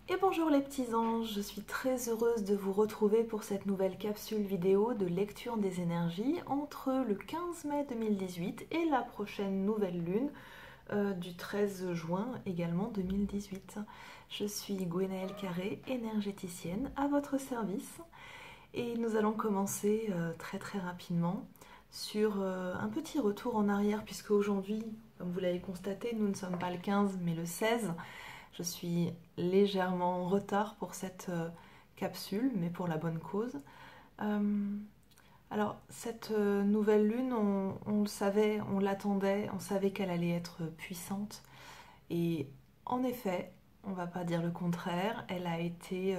Et bonjour les petits anges, je suis très heureuse de vous retrouver pour cette nouvelle capsule vidéo de lecture des énergies entre le 15 mai 2018 et la prochaine nouvelle lune du 13 juin également 2018. Je suis Gwenaëlle Carré, énergéticienne à votre service et nous allons commencer très rapidement sur un petit retour en arrière puisque aujourd'hui, comme vous l'avez constaté, nous ne sommes pas le 15 mais le 16. Je suis légèrement en retard pour cette capsule, mais pour la bonne cause. Euh, alors, cette nouvelle lune, on le savait, on l'attendait, on savait qu'elle allait être puissante. Et en effet, on ne va pas dire le contraire, elle a été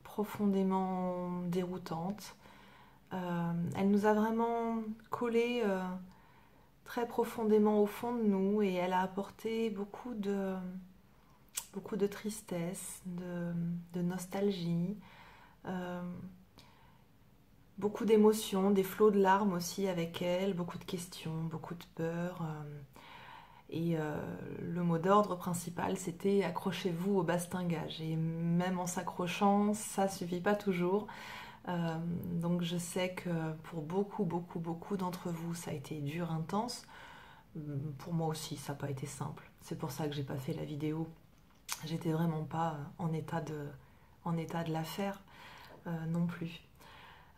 profondément déroutante. Elle nous a vraiment collé très profondément au fond de nous et elle a apporté beaucoup de tristesse, de nostalgie, euh, beaucoup d'émotions, des flots de larmes aussi avec elle, beaucoup de questions, beaucoup de peur. Le mot d'ordre principal, c'était accrochez-vous au bastingage. Et même en s'accrochant, ça suffit pas toujours. Euh, donc je sais que pour beaucoup d'entre vous, ça a été dur, intense. Pour moi aussi, ça n'a pas été simple. C'est pour ça que j'ai pas fait la vidéo. J'étais vraiment pas en état de la faire non plus.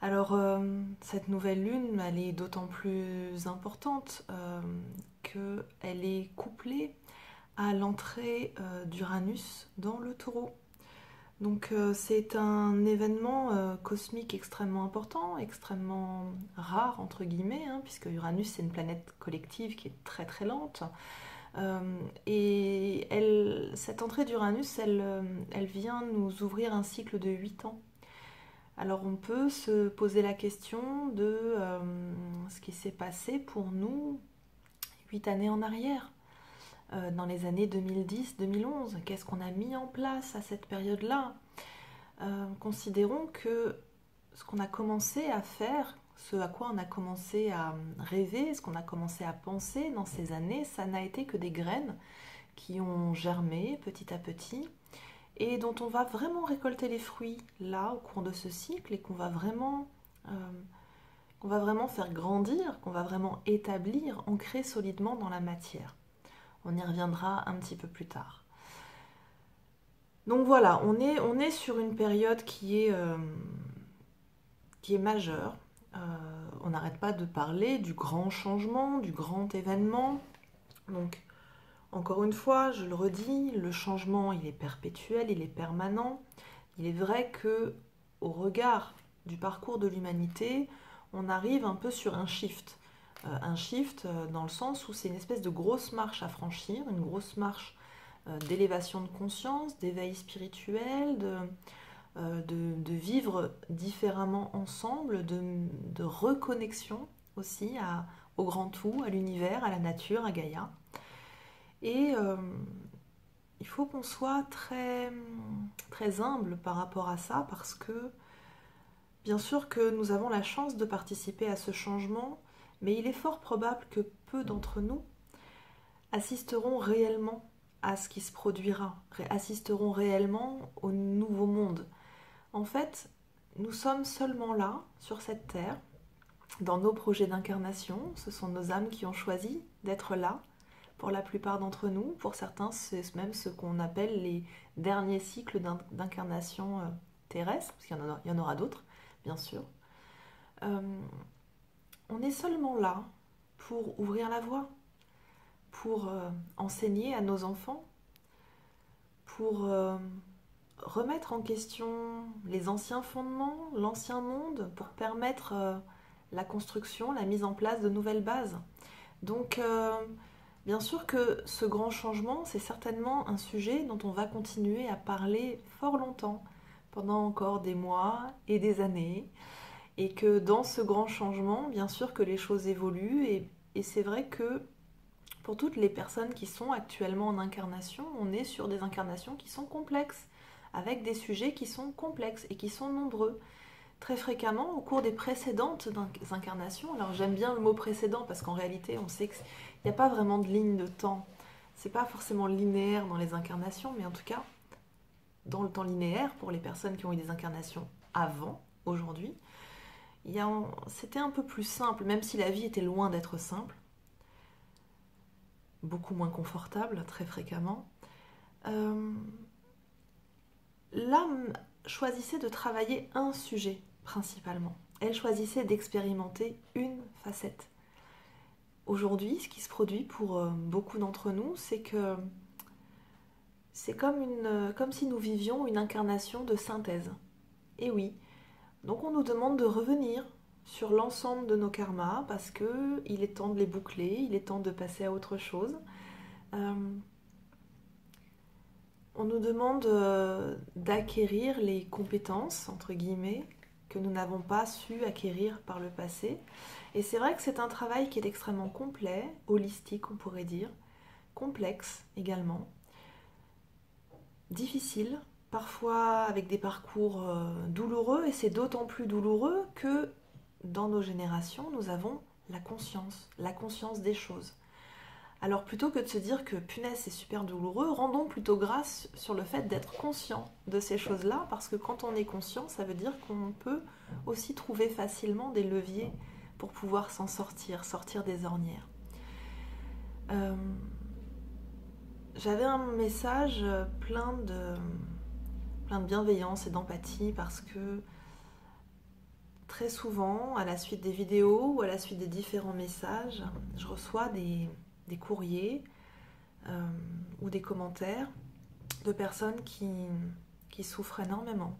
Alors, cette nouvelle lune, elle est d'autant plus importante qu'elle est couplée à l'entrée d'Uranus dans le taureau. Donc, c'est un événement cosmique extrêmement important, extrêmement rare, entre guillemets, hein, puisque Uranus, c'est une planète collective qui est très lente. Cette entrée d'Uranus, elle vient nous ouvrir un cycle de 8 ans. Alors on peut se poser la question de ce qui s'est passé pour nous 8 années en arrière, dans les années 2010-2011. Qu'est-ce qu'on a mis en place à cette période-là? Considérons que ce qu'on a commencé à faire, ce à quoi on a commencé à rêver, ce qu'on a commencé à penser dans ces années, ça n'a été que des graines qui ont germé petit à petit et dont on va vraiment récolter les fruits là au cours de ce cycle et qu'on va vraiment faire grandir, qu'on va vraiment établir, ancrer solidement dans la matière. On y reviendra un petit peu plus tard. Donc voilà, on est sur une période qui est majeure. On n'arrête pas de parler du grand changement, du grand événement. Donc encore une fois, je le redis, le changement, il est perpétuel, il est permanent. Il est vrai que, au regard du parcours de l'humanité, on arrive un peu sur un shift. Un shift dans le sens où c'est une espèce de grosse marche à franchir, une grosse marche d'élévation de conscience, d'éveil spirituel, de vivre différemment ensemble, de reconnexion aussi au grand tout, à l'univers, à la nature, à Gaïa. Et il faut qu'on soit très humble par rapport à ça parce que bien sûr que nous avons la chance de participer à ce changement, mais il est fort probable que peu d'entre nous assisteront réellement à ce qui se produira, assisteront réellement au nouveau monde. En fait, nous sommes seulement là, sur cette terre, dans nos projets d'incarnation. Ce sont nos âmes qui ont choisi d'être là, pour la plupart d'entre nous. Pour certains, c'est même ce qu'on appelle les derniers cycles d'incarnation terrestre, parce qu'il y en aura d'autres, bien sûr. Euh, on est seulement là pour ouvrir la voie, pour enseigner à nos enfants, pour remettre en question les anciens fondements, l'ancien monde, pour permettre la construction, la mise en place de nouvelles bases. Donc, bien sûr que ce grand changement, c'est certainement un sujet dont on va continuer à parler fort longtemps, pendant encore des mois et des années, et que dans ce grand changement, bien sûr que les choses évoluent, et c'est vrai que pour toutes les personnes qui sont actuellement en incarnation, on est sur des incarnations qui sont complexes, avec des sujets qui sont complexes et qui sont nombreux. Très fréquemment, au cours des précédentes incarnations, alors j'aime bien le mot précédent parce qu'en réalité, on sait qu'il n'y a pas vraiment de ligne de temps. C'est pas forcément linéaire dans les incarnations, mais en tout cas, dans le temps linéaire, pour les personnes qui ont eu des incarnations avant, aujourd'hui, c'était un peu plus simple, même si la vie était loin d'être simple, beaucoup moins confortable, très fréquemment. L'âme choisissait de travailler un sujet, principalement. Elle choisissait d'expérimenter une facette. Aujourd'hui, ce qui se produit pour beaucoup d'entre nous, c'est que c'est comme si nous vivions une incarnation de synthèse. Et oui, donc on nous demande de revenir sur l'ensemble de nos karmas parce qu'il est temps de les boucler, il est temps de passer à autre chose. On nous demande d'acquérir les compétences, entre guillemets, que nous n'avons pas su acquérir par le passé. Et c'est vrai que c'est un travail qui est extrêmement complet, holistique on pourrait dire, complexe également, difficile, parfois avec des parcours douloureux, et c'est d'autant plus douloureux que dans nos générations, nous avons la conscience des choses. Alors plutôt que de se dire que punaise c'est super douloureux, rendons plutôt grâce sur le fait d'être conscient de ces choses-là, parce que quand on est conscient, ça veut dire qu'on peut aussi trouver facilement des leviers pour pouvoir s'en sortir des ornières. J'avais un message plein de bienveillance et d'empathie parce que très souvent, à la suite des vidéos ou à la suite des différents messages, je reçois des courriers ou des commentaires de personnes qui souffrent énormément,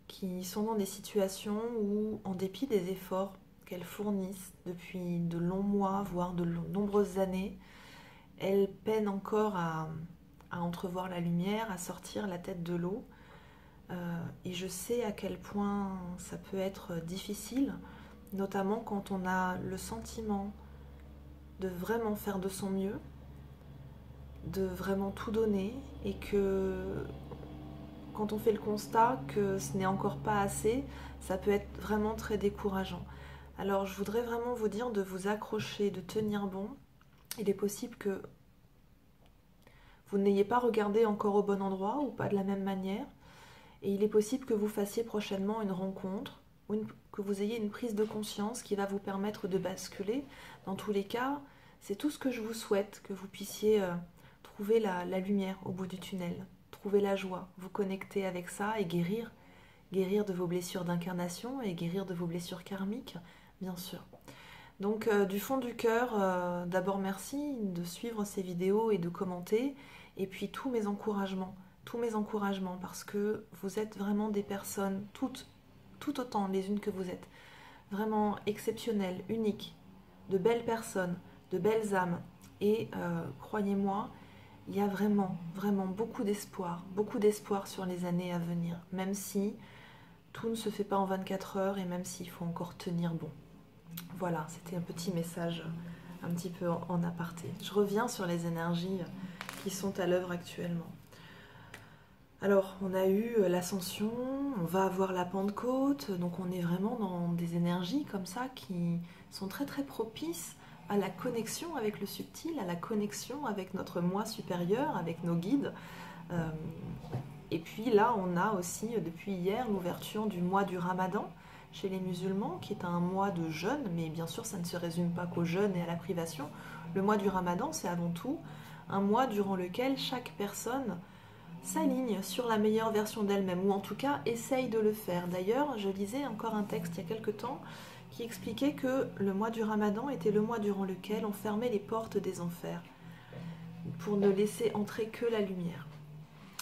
qui sont dans des situations où, en dépit des efforts qu'elles fournissent depuis de longs mois, voire de nombreuses années, elles peinent encore à entrevoir la lumière, à sortir la tête de l'eau. Et je sais à quel point ça peut être difficile, notamment quand on a le sentiment de vraiment faire de son mieux, de vraiment tout donner, et que quand on fait le constat que ce n'est encore pas assez, ça peut être vraiment très décourageant. Alors je voudrais vraiment vous dire de vous accrocher, de tenir bon. Il est possible que vous n'ayez pas regardé encore au bon endroit ou pas de la même manière, et il est possible que vous fassiez prochainement une rencontre ou que vous ayez une prise de conscience qui va vous permettre de basculer. Dans tous les cas, c'est tout ce que je vous souhaite, que vous puissiez trouver la lumière au bout du tunnel, trouver la joie, vous connecter avec ça et guérir de vos blessures d'incarnation et guérir de vos blessures karmiques, bien sûr. Donc du fond du cœur, d'abord merci de suivre ces vidéos et de commenter, et puis tous mes encouragements parce que vous êtes vraiment des personnes, tout autant les unes que vous êtes, vraiment exceptionnelles, uniques, de belles personnes, de belles âmes, et croyez-moi, il y a vraiment, vraiment beaucoup d'espoir sur les années à venir, même si tout ne se fait pas en 24 heures et même s'il faut encore tenir bon. Voilà, c'était un petit message un petit peu en aparté. Je reviens sur les énergies qui sont à l'œuvre actuellement. Alors, on a eu l'ascension, on va avoir la Pentecôte, donc on est vraiment dans des énergies comme ça qui sont très très propices à la connexion avec le subtil, à la connexion avec notre moi supérieur, avec nos guides. Et puis là, on a aussi depuis hier l'ouverture du mois du Ramadan chez les musulmans, qui est un mois de jeûne, mais bien sûr ça ne se résume pas qu'au jeûne et à la privation. Le mois du Ramadan, c'est avant tout un mois durant lequel chaque personne s'aligne sur la meilleure version d'elle-même, ou en tout cas essaye de le faire. D'ailleurs, je lisais encore un texte il y a quelque temps qui expliquait que le mois du Ramadan était le mois durant lequel on fermait les portes des enfers pour ne laisser entrer que la lumière.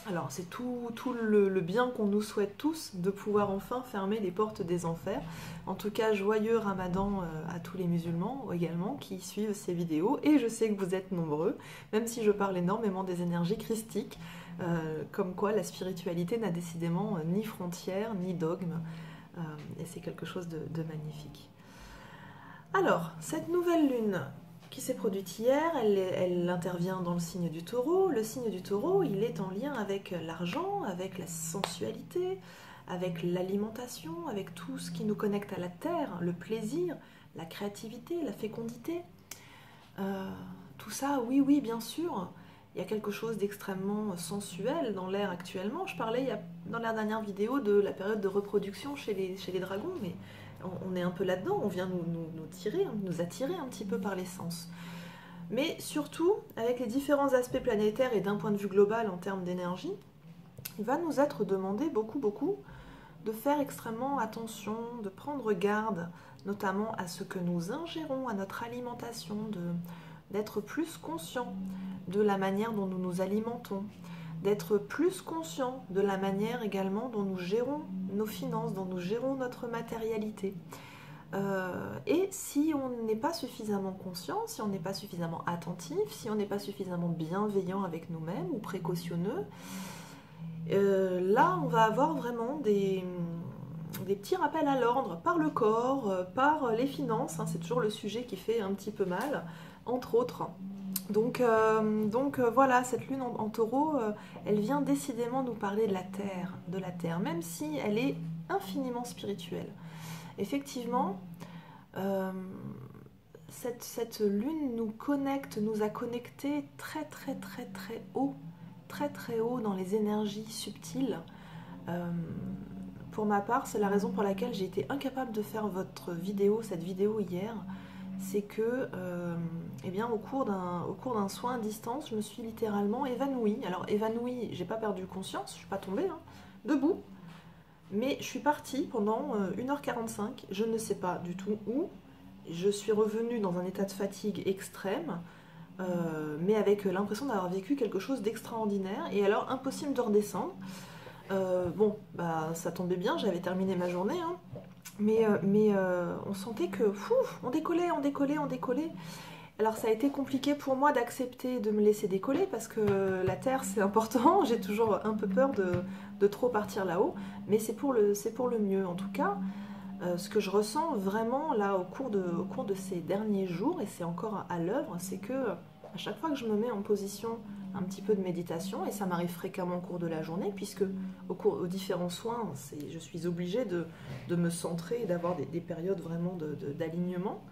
Alors c'est tout le bien qu'on nous souhaite tous, de pouvoir enfin fermer les portes des enfers. En tout cas, joyeux Ramadan à tous les musulmans également qui suivent ces vidéos, et je sais que vous êtes nombreux, même si je parle énormément des énergies christiques, comme quoi la spiritualité n'a décidément ni frontières ni dogmes, et c'est quelque chose de magnifique. Alors, cette nouvelle lune qui s'est produite hier, elle intervient dans le signe du Taureau. Le signe du Taureau, il est en lien avec l'argent, avec la sensualité, avec l'alimentation, avec tout ce qui nous connecte à la terre, le plaisir, la créativité, la fécondité. Tout ça, oui, bien sûr. il y a quelque chose d'extrêmement sensuel dans l'air actuellement. Je parlais dans la dernière vidéo de la période de reproduction chez les dragons, mais on est un peu là-dedans, on vient nous attirer un petit peu par les sens. Mais surtout, avec les différents aspects planétaires et d'un point de vue global en termes d'énergie, il va nous être demandé beaucoup de faire extrêmement attention, de prendre garde, notamment à ce que nous ingérons, à notre alimentation, d'être plus conscient de la manière dont nous nous alimentons, d'être plus conscient de la manière également dont nous gérons nos finances, dont nous gérons notre matérialité. Et si on n'est pas suffisamment conscient, si on n'est pas suffisamment attentif, si on n'est pas suffisamment bienveillant avec nous-mêmes ou précautionneux, là on va avoir vraiment des petits rappels à l'ordre par le corps, par les finances, hein, c'est toujours le sujet qui fait un petit peu mal, entre autres. Donc voilà, cette lune en taureau, elle vient décidément nous parler de la terre, même si elle est infiniment spirituelle. Effectivement, cette lune nous a connectés très haut, très haut dans les énergies subtiles. Pour ma part, c'est la raison pour laquelle j'ai été incapable de faire cette vidéo hier. C'est que, eh bien, au cours d'un soin à distance, je me suis littéralement évanouie. Alors évanouie, j'ai pas perdu conscience, je suis pas tombée, hein, debout. Mais je suis partie pendant 1h45, je ne sais pas du tout où. Je suis revenue dans un état de fatigue extrême, mais avec l'impression d'avoir vécu quelque chose d'extraordinaire. Et alors, impossible de redescendre. Bon, bah, ça tombait bien, j'avais terminé ma journée, hein. Mais on sentait que, on décollait. Alors ça a été compliqué pour moi d'accepter de me laisser décoller parce que la Terre c'est important, j'ai toujours un peu peur de trop partir là-haut, mais c'est pour le mieux en tout cas. Ce que je ressens vraiment là au cours de ces derniers jours, et c'est encore à l'œuvre, c'est que à chaque fois que je me mets en position un petit peu de méditation, et ça m'arrive fréquemment au cours de la journée, puisque aux différents soins, je suis obligée de me centrer et d'avoir des périodes vraiment d'alignement.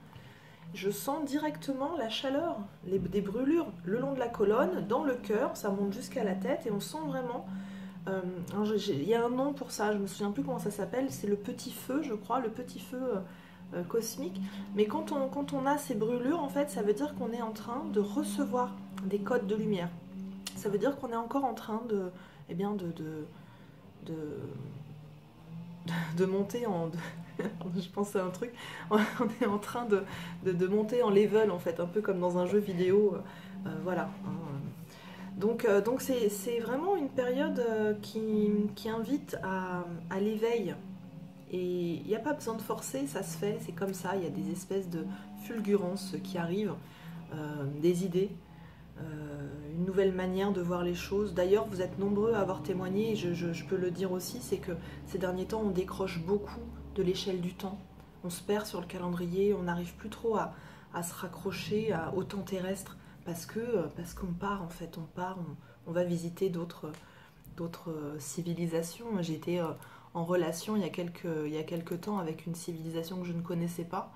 Je sens directement la chaleur, des brûlures le long de la colonne, dans le cœur, ça monte jusqu'à la tête et on sent vraiment... il y a un nom pour ça, je me souviens plus comment ça s'appelle, c'est le petit feu, je crois, le petit feu cosmique. Mais quand on a ces brûlures, en fait, ça veut dire qu'on est en train de recevoir des codes de lumière. Ça veut dire qu'on est encore en train de monter en... je pense à un truc, on est en train de monter en level en fait, un peu comme dans un jeu vidéo, voilà. Donc c'est vraiment une période qui invite à l'éveil, et il n'y a pas besoin de forcer, ça se fait, c'est comme ça, il y a des espèces de fulgurances qui arrivent, des idées, une nouvelle manière de voir les choses. D'ailleurs, vous êtes nombreux à avoir témoigné, et je peux le dire aussi, c'est que ces derniers temps, on décroche beaucoup de l'échelle du temps. On se perd sur le calendrier, on n'arrive plus trop à se raccrocher au temps terrestre, parce qu'on part, en fait, on va visiter d'autres civilisations. J'ai été en relation il y a quelques temps avec une civilisation que je ne connaissais pas.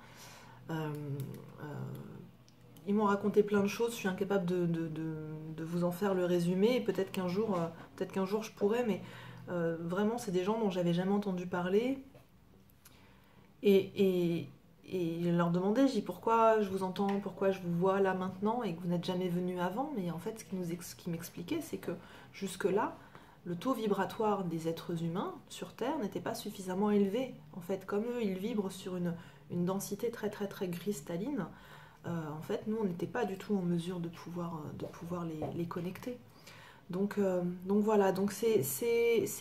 Ils m'ont raconté plein de choses, je suis incapable de vous en faire le résumé, et peut-être qu'un jour je pourrais, mais vraiment c'est des gens dont j'avais jamais entendu parler, et je leur demandais, je dis pourquoi je vous entends, pourquoi je vous vois là maintenant et que vous n'êtes jamais venu avant, mais en fait ce qui m'expliquait, c'est que jusque-là, le taux vibratoire des êtres humains sur Terre n'était pas suffisamment élevé. En fait, comme eux, ils vibrent sur une densité très cristalline, en fait, nous, on n'était pas du tout en mesure de pouvoir les connecter. Donc voilà, donc c'est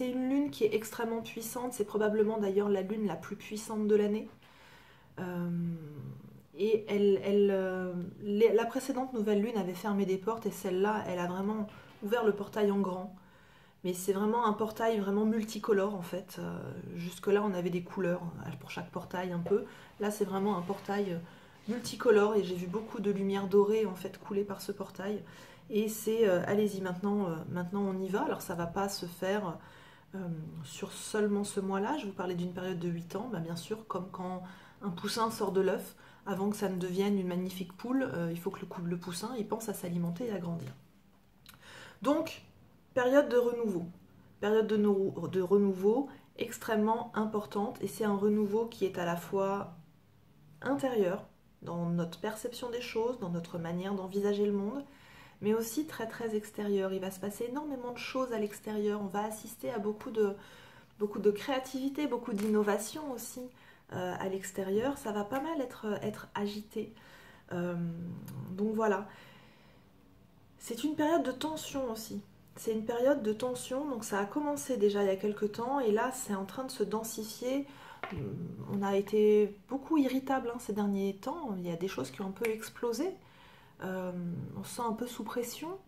une lune qui est extrêmement puissante, c'est probablement d'ailleurs la lune la plus puissante de l'année. Et la précédente nouvelle lune avait fermé des portes, et celle-là, elle a vraiment ouvert le portail en grand. Mais c'est vraiment un portail vraiment multicolore en fait. Jusque-là, on avait des couleurs pour chaque portail un peu. Là, c'est vraiment un portail multicolore, et j'ai vu beaucoup de lumière dorée en fait couler par ce portail. Et c'est allez-y, maintenant on y va. Alors ça va pas se faire sur seulement ce mois-là. Je vous parlais d'une période de 8 ans, bien sûr, comme quand un poussin sort de l'œuf, avant que ça ne devienne une magnifique poule, il faut que le poussin il pense à s'alimenter et à grandir. Donc, période de renouveau. Période de renouveau extrêmement importante et c'est un renouveau qui est à la fois intérieur, dans notre perception des choses, dans notre manière d'envisager le monde, mais aussi très très extérieur. Il va se passer énormément de choses à l'extérieur. On va assister à beaucoup de créativité, beaucoup d'innovation aussi à l'extérieur. Ça va pas mal être agité. Donc voilà. C'est une période de tension aussi. C'est une période de tension, donc ça a commencé déjà il y a quelques temps et là c'est en train de se densifier. On a été beaucoup irritable ces derniers temps, il y a des choses qui ont un peu explosé. On se sent un peu sous pression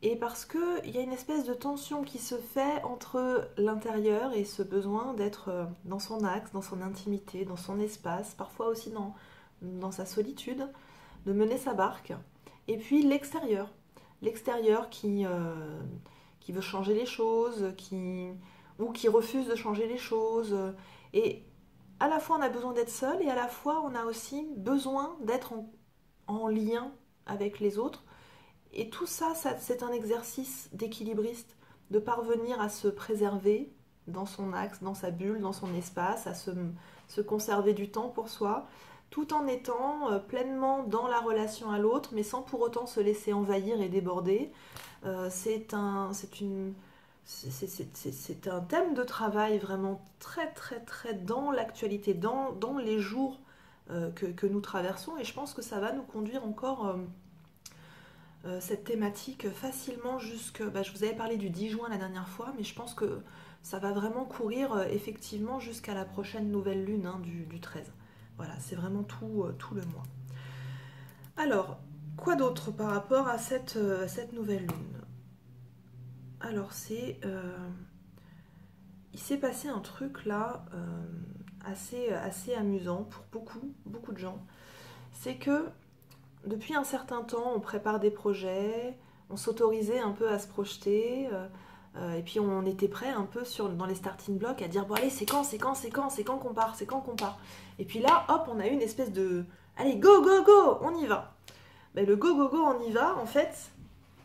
et parce qu'il y a une espèce de tension qui se fait entre l'intérieur et ce besoin d'être dans son axe, dans son intimité, dans son espace, parfois aussi dans sa solitude, de mener sa barque, et puis l'extérieur. L'extérieur qui veut changer les choses, ou qui refuse de changer les choses. Et à la fois on a besoin d'être seul et à la fois on a aussi besoin d'être en lien avec les autres. Et tout ça, c'est un exercice d'équilibriste, de parvenir à se préserver dans son axe, dans sa bulle, dans son espace, à se conserver du temps pour soi, tout en étant pleinement dans la relation à l'autre, mais sans pour autant se laisser envahir et déborder. C'est un thème de travail vraiment très très très dans l'actualité, dans les jours que nous traversons, et je pense que ça va nous conduire encore cette thématique facilement jusque... je vous avais parlé du 10 juin la dernière fois, mais je pense que ça va vraiment courir effectivement jusqu'à la prochaine nouvelle lune du 13. Voilà, c'est vraiment tout le mois. Alors, quoi d'autre par rapport à cette nouvelle lune? Alors, il s'est passé un truc là assez amusant pour beaucoup de gens. C'est que depuis un certain temps, on prépare des projets, on s'autorisait un peu à se projeter, et puis on était prêt un peu dans les starting blocks à dire bon allez, c'est quand qu'on part. Et puis là, hop, on a eu une espèce de allez, go, go, go, on y va. Mais le go, go, go, on y va, en fait,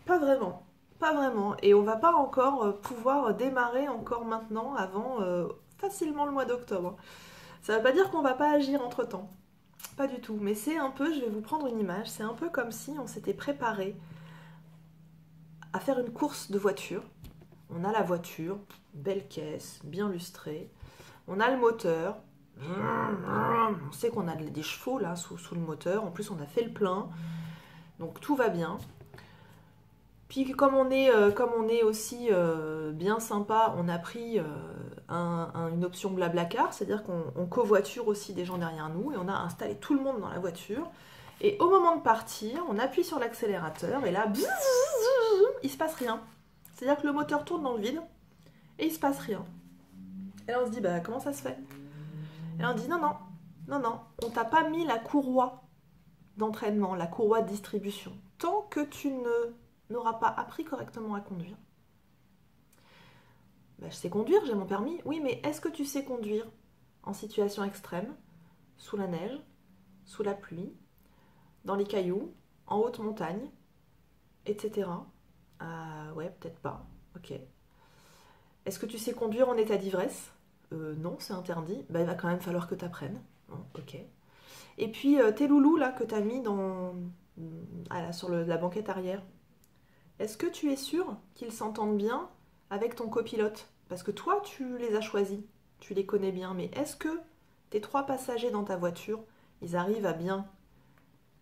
pas vraiment. Pas vraiment. Et on va pas encore pouvoir démarrer encore maintenant avant facilement le mois d'octobre. Ça veut pas dire qu'on va pas agir entre temps. Pas du tout, mais c'est un peu, je vais vous prendre une image, c'est un peu comme si on s'était préparé à faire une course de voiture. On a la voiture, belle caisse, bien lustrée. On a le moteur. On sait qu'on a des chevaux là sous le moteur. En plus, on a fait le plein. Donc tout va bien. Puis comme on est aussi bien sympa, on a pris une option Blablacar, c'est-à-dire qu'on covoiture aussi des gens derrière nous et on a installé tout le monde dans la voiture. Et au moment de partir, on appuie sur l'accélérateur et là, bzzz, il se passe rien. C'est-à-dire que le moteur tourne dans le vide et il se passe rien. Et là on se dit, bah comment ça se fait? Et là on dit, non, on t'a pas mis la courroie d'entraînement, la courroie de distribution. Tant que tu n'auras pas appris correctement à conduire. Je sais conduire, j'ai mon permis. Oui, mais est-ce que tu sais conduire en situation extrême, sous la neige, sous la pluie, dans les cailloux, en haute montagne, etc. Ouais, peut-être pas. Ok. Est-ce que tu sais conduire en état d'ivresse? Non, c'est interdit. Il va quand même falloir que tu apprennes. Bon, ok. Et puis, tes loulous là que tu as mis sur la banquette arrière, est-ce que tu es sûr qu'ils s'entendent bien avec ton copilote? Parce que toi, tu les as choisis, tu les connais bien, mais est-ce que tes 3 passagers dans ta voiture, ils arrivent à bien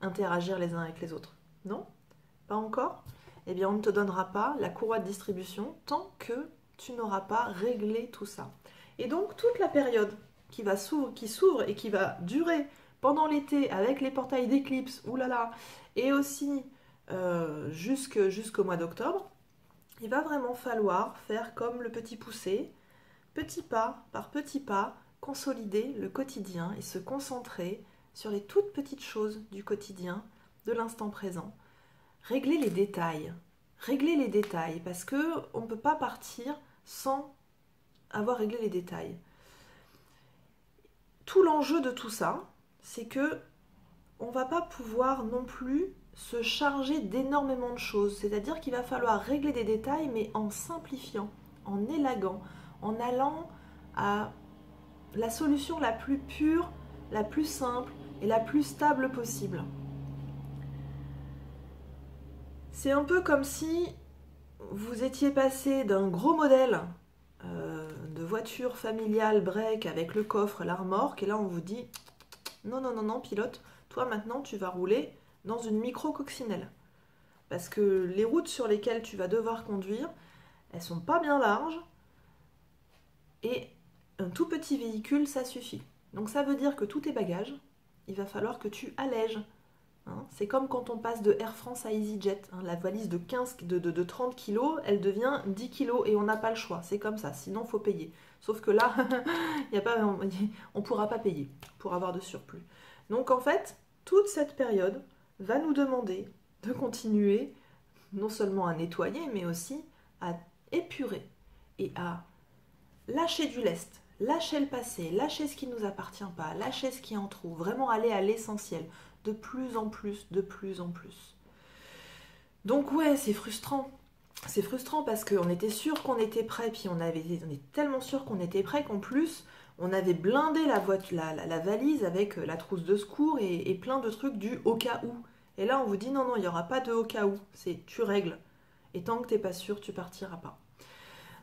interagir les uns avec les autres? Non? Pas encore? Eh bien, on ne te donnera pas la courroie de distribution tant que tu n'auras pas réglé tout ça. Et donc, toute la période qui s'ouvre et qui va durer pendant l'été avec les portails d'éclipse, oulala, et aussi jusqu'au mois d'octobre, il va vraiment falloir faire comme le petit poussé, petit pas par petit pas, consolider le quotidien et se concentrer sur les toutes petites choses du quotidien, de l'instant présent. Régler les détails, parce qu'on ne peut pas partir sans avoir réglé les détails. Tout l'enjeu de tout ça, c'est que on ne va pas pouvoir non plus se charger d'énormément de choses. C'est-à-dire qu'il va falloir régler des détails, mais en simplifiant, en élaguant, en allant à la solution la plus pure, la plus simple et la plus stable possible. C'est un peu comme si vous étiez passé d'un gros modèle de voiture familiale break avec le coffre, la remorque, et là on vous dit non, non, non, non, pilote, toi maintenant tu vas rouler dans une micro-coccinelle. Parce que les routes sur lesquelles tu vas devoir conduire, elles sont pas bien larges et un tout petit véhicule, ça suffit. Donc ça veut dire que tous tes bagages, il va falloir que tu allèges. Hein, c'est comme quand on passe de Air France à EasyJet. Hein, la valise de 30 kilos, elle devient 10 kilos et on n'a pas le choix. C'est comme ça, sinon il faut payer. Sauf que là, on ne pourra pas payer pour avoir de surplus. Donc en fait, toute cette période va nous demander de continuer non seulement à nettoyer, mais aussi à épurer et à lâcher du lest, lâcher le passé, lâcher ce qui ne nous appartient pas, lâcher ce qui en trouve, vraiment aller à l'essentiel, de plus en plus, de plus en plus. Donc ouais, c'est frustrant. C'est frustrant parce qu'on était sûr qu'on était prêt, puis on est tellement sûr qu'on était prêt qu'en plus, on avait blindé la valise avec la trousse de secours et plein de trucs du au cas où. Et là, on vous dit non, non, il n'y aura pas de au cas où. C'est tu règles. Et tant que tu n'es pas sûr, tu partiras pas.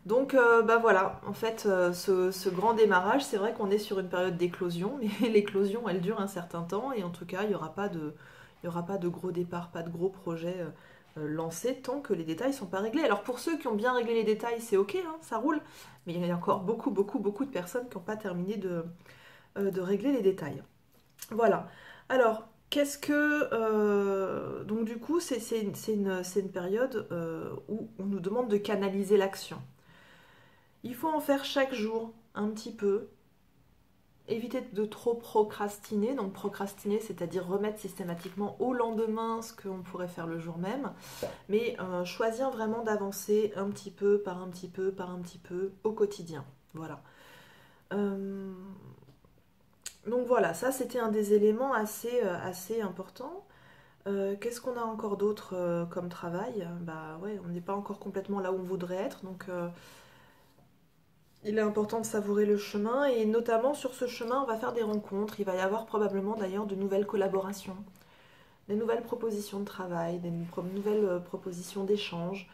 Donc bah voilà, en fait, ce grand démarrage, c'est vrai qu'on est sur une période d'éclosion, mais l'éclosion, elle dure un certain temps, et en tout cas, il n'y aura pas de gros départ, pas de gros projets lancés tant que les détails ne sont pas réglés. Alors pour ceux qui ont bien réglé les détails, c'est ok, hein, ça roule, mais il y a encore beaucoup, beaucoup, beaucoup de personnes qui n'ont pas terminé de régler les détails. Voilà. Alors, qu'est-ce que... donc du coup, c'est une période où on nous demande de canaliser l'action. Il faut en faire chaque jour un petit peu. Éviter de trop procrastiner. Donc procrastiner, c'est-à-dire remettre systématiquement au lendemain ce qu'on pourrait faire le jour même. Mais choisir vraiment d'avancer un petit peu, par un petit peu, par un petit peu, au quotidien. Voilà. Donc voilà, ça c'était un des éléments assez importants. Qu'est-ce qu'on a encore d'autre comme travail? Bah ouais, on n'est pas encore complètement là où on voudrait être, donc il est important de savourer le chemin, et notamment sur ce chemin, on va faire des rencontres. Il va y avoir probablement d'ailleurs de nouvelles collaborations, des nouvelles propositions de travail, des nouvelles propositions d'échange.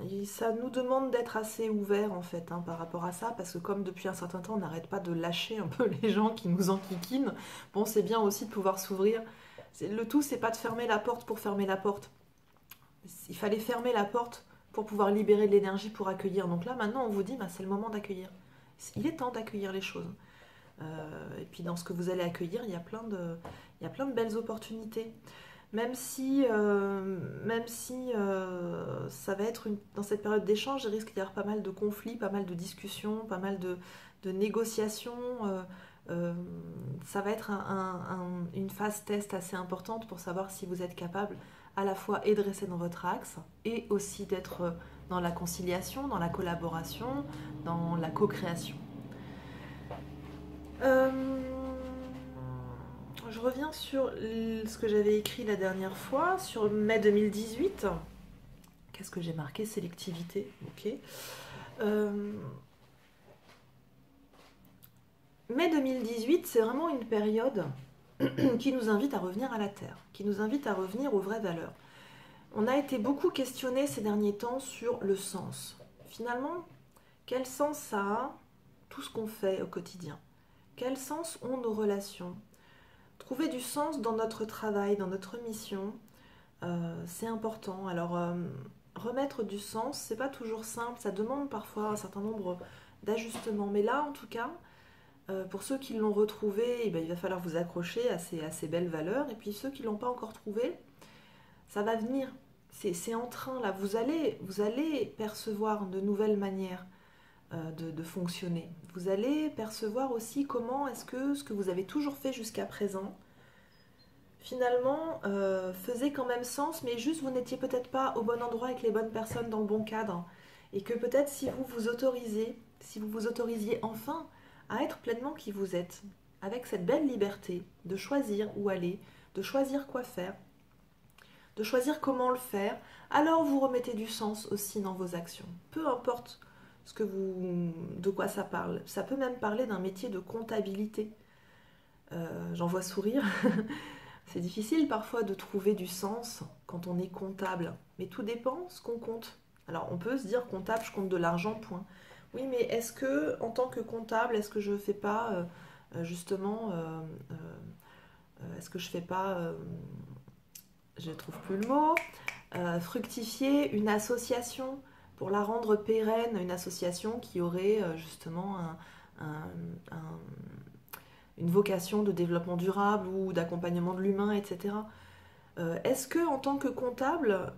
Et ça nous demande d'être assez ouverts en fait hein, par rapport à ça, parce que comme depuis un certain temps, on n'arrête pas de lâcher un peu les gens qui nous enquiquinent. Bon, c'est bien aussi de pouvoir s'ouvrir. Le tout, c'est pas de fermer la porte pour fermer la porte. Il fallait fermer la porte pour pouvoir libérer de l'énergie pour accueillir. Donc là, maintenant, on vous dit, bah, c'est le moment d'accueillir. Il est temps d'accueillir les choses. Et puis dans ce que vous allez accueillir, il y a plein de belles opportunités. Même si ça va être dans cette période d'échange, il risque d'y avoir pas mal de conflits, pas mal de discussions, pas mal de négociations. Ça va être une phase test assez importante pour savoir si vous êtes capable à la fois et de rester dans votre axe et aussi d'être dans la conciliation, dans la collaboration, dans la co-création. Je reviens sur ce que j'avais écrit la dernière fois, sur mai 2018. Qu'est-ce que j'ai marqué? Sélectivité, ok. Mai 2018, c'est vraiment une période qui nous invite à revenir à la terre, qui nous invite à revenir aux vraies valeurs. On a été beaucoup questionné ces derniers temps sur le sens. Finalement, quel sens ça a tout ce qu'on fait au quotidien? Quel sens ont nos relations? Trouver du sens dans notre travail, dans notre mission, c'est important. Alors, remettre du sens, c'est pas toujours simple, ça demande parfois un certain nombre d'ajustements. Mais là, en tout cas, pour ceux qui l'ont retrouvé, eh bien, il va falloir vous accrocher à ces belles valeurs. Et puis ceux qui ne l'ont pas encore trouvé, ça va venir. C'est en train, là. Vous allez percevoir de nouvelles manières de fonctionner. Vous allez percevoir aussi comment est-ce que ce que vous avez toujours fait jusqu'à présent, finalement, faisait quand même sens, mais juste vous n'étiez peut-être pas au bon endroit avec les bonnes personnes dans le bon cadre. Et que peut-être si vous vous autorisiez enfin à être pleinement qui vous êtes, avec cette belle liberté de choisir où aller, de choisir quoi faire, de choisir comment le faire, alors vous remettez du sens aussi dans vos actions. Peu importe de quoi ça parle. Ça peut même parler d'un métier de comptabilité. J'en vois sourire. C'est difficile parfois de trouver du sens quand on est comptable. Mais tout dépend ce qu'on compte. Alors on peut se dire comptable, je compte de l'argent, point. Oui, mais est-ce que en tant que comptable, est-ce que je fais pas justement, est-ce que je fais pas, je ne trouve plus le mot, fructifier une association pour la rendre pérenne, une association qui aurait justement une vocation de développement durable ou d'accompagnement de l'humain, etc. Est-ce que en tant que comptable,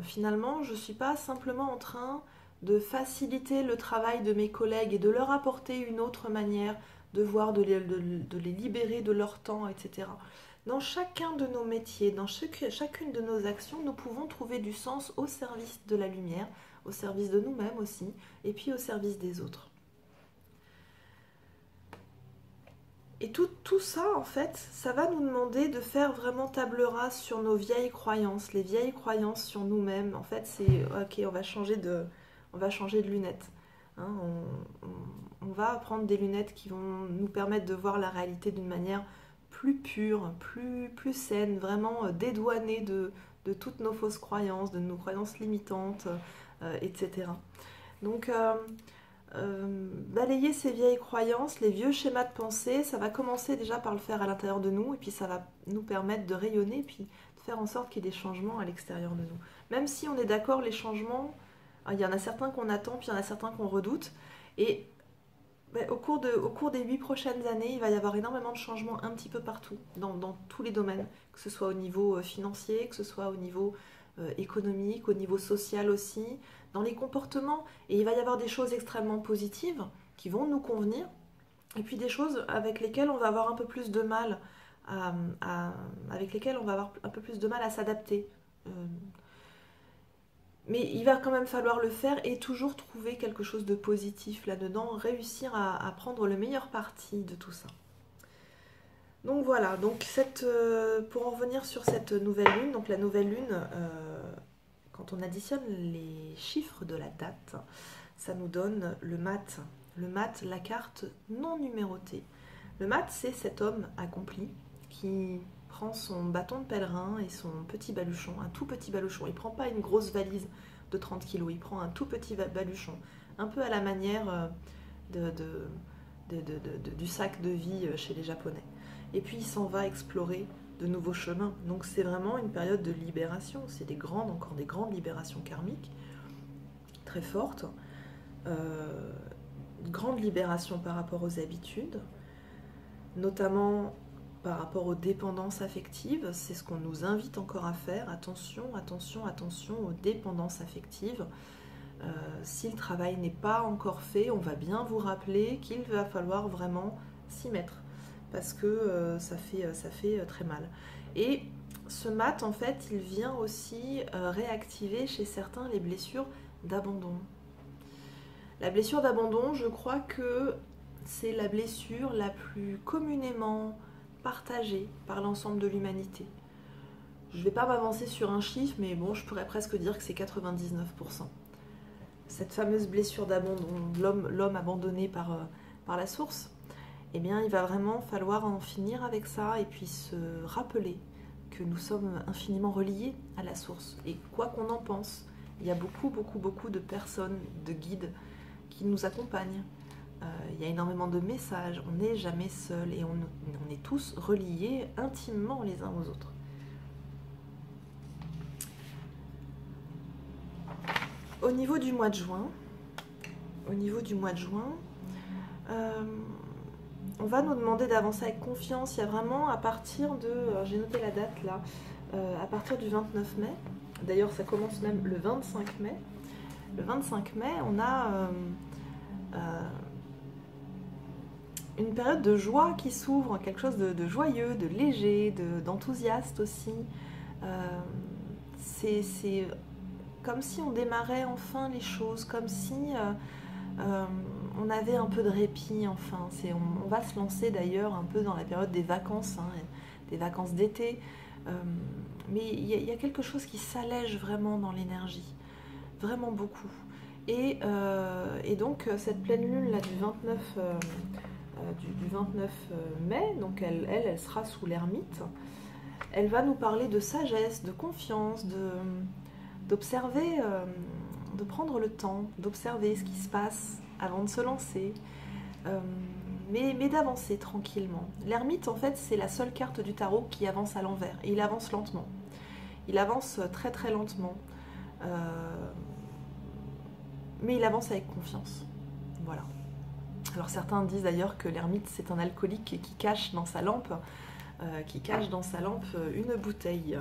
finalement, je ne suis pas simplement en train de faciliter le travail de mes collègues et de leur apporter une autre manière de voir, de les libérer de leur temps, etc. Dans chacun de nos métiers, dans chacune de nos actions, nous pouvons trouver du sens au service de la lumière, au service de nous-mêmes aussi, et puis au service des autres. Et tout ça, en fait, ça va nous demander de faire vraiment table rase sur nos vieilles croyances, les vieilles croyances sur nous-mêmes. En fait, c'est ok, on va changer de lunettes. Hein, on va prendre des lunettes qui vont nous permettre de voir la réalité d'une manière plus pure, plus saine, vraiment dédouanée de toutes nos fausses croyances, de nos croyances limitantes, etc. Donc, balayer ces vieilles croyances, les vieux schémas de pensée, ça va commencer déjà par le faire à l'intérieur de nous, et puis ça va nous permettre de rayonner, puis de faire en sorte qu'il y ait des changements à l'extérieur de nous. Même si on est d'accord, les changements, il y en a certains qu'on attend, puis il y en a certains qu'on redoute, et au cours des 8 prochaines années, il va y avoir énormément de changements un petit peu partout, dans tous les domaines, que ce soit au niveau financier, que ce soit au niveau économique, au niveau social aussi, dans les comportements. Et il va y avoir des choses extrêmement positives qui vont nous convenir, et puis des choses avec lesquelles on va avoir un peu plus de mal avec lesquelles on va avoir un peu plus de mal à s'adapter. Mais il va quand même falloir le faire et toujours trouver quelque chose de positif là-dedans, réussir à prendre le meilleur parti de tout ça. Donc voilà, donc pour en revenir sur cette nouvelle lune, donc la nouvelle lune, quand on additionne les chiffres de la date, ça nous donne le mat. Le mat, la carte non numérotée. Le mat, c'est cet homme accompli qui prend son bâton de pèlerin et son petit baluchon, un tout petit baluchon. Il ne prend pas une grosse valise de 30 kilos, il prend un tout petit baluchon, un peu à la manière du sac de vie chez les Japonais. Et puis il s'en va explorer de nouveaux chemins. Donc c'est vraiment une période de libération. C'est encore des grandes libérations karmiques, très fortes. Grande libération par rapport aux habitudes, notamment par rapport aux dépendances affectives. C'est ce qu'on nous invite encore à faire. Attention, attention, attention aux dépendances affectives. Si le travail n'est pas encore fait, on va bien vous rappeler qu'il va falloir vraiment s'y mettre, parce que ça fait très mal. Et ce mat, en fait, il vient aussi réactiver chez certains les blessures d'abandon. La blessure d'abandon, je crois que c'est la blessure la plus communément partagée par l'ensemble de l'humanité. Je ne vais pas m'avancer sur un chiffre, mais bon, je pourrais presque dire que c'est 99%. Cette fameuse blessure d'abandon, l'homme abandonné par la source, eh bien, il va vraiment falloir en finir avec ça et puis se rappeler que nous sommes infiniment reliés à la source. Et quoi qu'on en pense, il y a beaucoup, beaucoup, beaucoup de personnes, de guides qui nous accompagnent. Il y a énormément de messages, on n'est jamais seul et on est tous reliés intimement les uns aux autres. Au niveau du mois de juin, on va nous demander d'avancer avec confiance. Il y a vraiment à partir de, j'ai noté la date là, à partir du 29 mai, d'ailleurs ça commence même le 25 mai. Le 25 mai, on a une période de joie qui s'ouvre, quelque chose de joyeux, de léger, d'enthousiaste aussi. C'est comme si on démarrait enfin les choses, comme si on avait un peu de répit enfin. On va se lancer d'ailleurs un peu dans la période des vacances, hein, des vacances d'été. mais il y a quelque chose qui s'allège vraiment dans l'énergie, vraiment beaucoup. Et donc cette pleine lune là du 29 mai, donc elle sera sous l'ermite. Elle va nous parler de sagesse, de confiance, d'observer, de prendre le temps, d'observer ce qui se passe avant de se lancer, mais d'avancer tranquillement. L'ermite, en fait, c'est la seule carte du tarot qui avance à l'envers, et il avance lentement. Il avance très très lentement, mais il avance avec confiance. Voilà. Alors certains disent d'ailleurs que l'ermite, c'est un alcoolique qui cache dans sa lampe, une bouteille.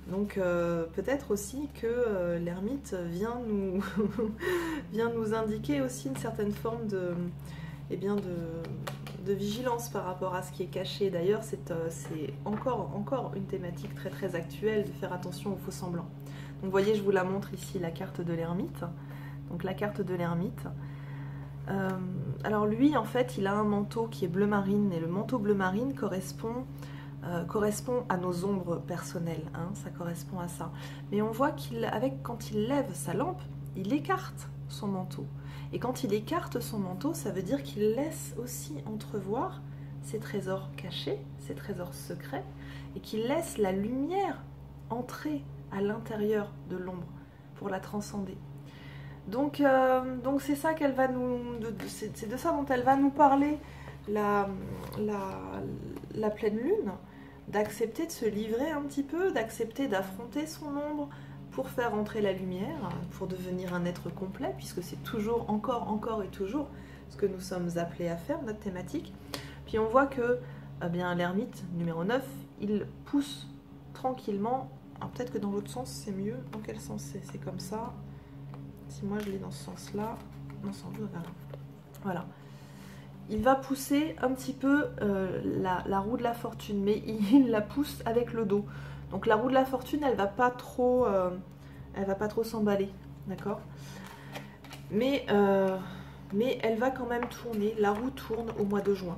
Donc peut-être aussi que l'ermite vient nous, vient nous indiquer aussi une certaine forme de vigilance par rapport à ce qui est caché. D'ailleurs, c'est encore une thématique très très actuelle de faire attention aux faux semblants. Donc vous voyez, je vous la montre ici, la carte de l'ermite. Donc la carte de l'ermite. Alors lui, en fait, il a un manteau qui est bleu marine, et le manteau bleu marine correspond à nos ombres personnelles, hein, ça correspond à ça. Mais on voit quand il lève sa lampe, il écarte son manteau. Et quand il écarte son manteau, ça veut dire qu'il laisse aussi entrevoir ses trésors cachés, ses trésors secrets, et qu'il laisse la lumière entrer à l'intérieur de l'ombre pour la transcender. Donc c'est ça qu'elle va c'est de ça dont elle va nous parler, la pleine lune, d'accepter de se livrer un petit peu, d'accepter d'affronter son ombre pour faire entrer la lumière, pour devenir un être complet, puisque c'est toujours, encore et toujours ce que nous sommes appelés à faire, notre thématique. Puis on voit que l'ermite numéro 9, il pousse tranquillement. Alors peut-être que dans l'autre sens c'est mieux. Dans quel sens c'est comme ça? Si moi je l'ai dans ce sens-là, non, sans doute, voilà. Il va pousser un petit peu la roue de la fortune, mais il la pousse avec le dos. Donc la roue de la fortune, elle va pas trop s'emballer, d'accord? Mais elle va quand même tourner. La roue tourne au mois de juin.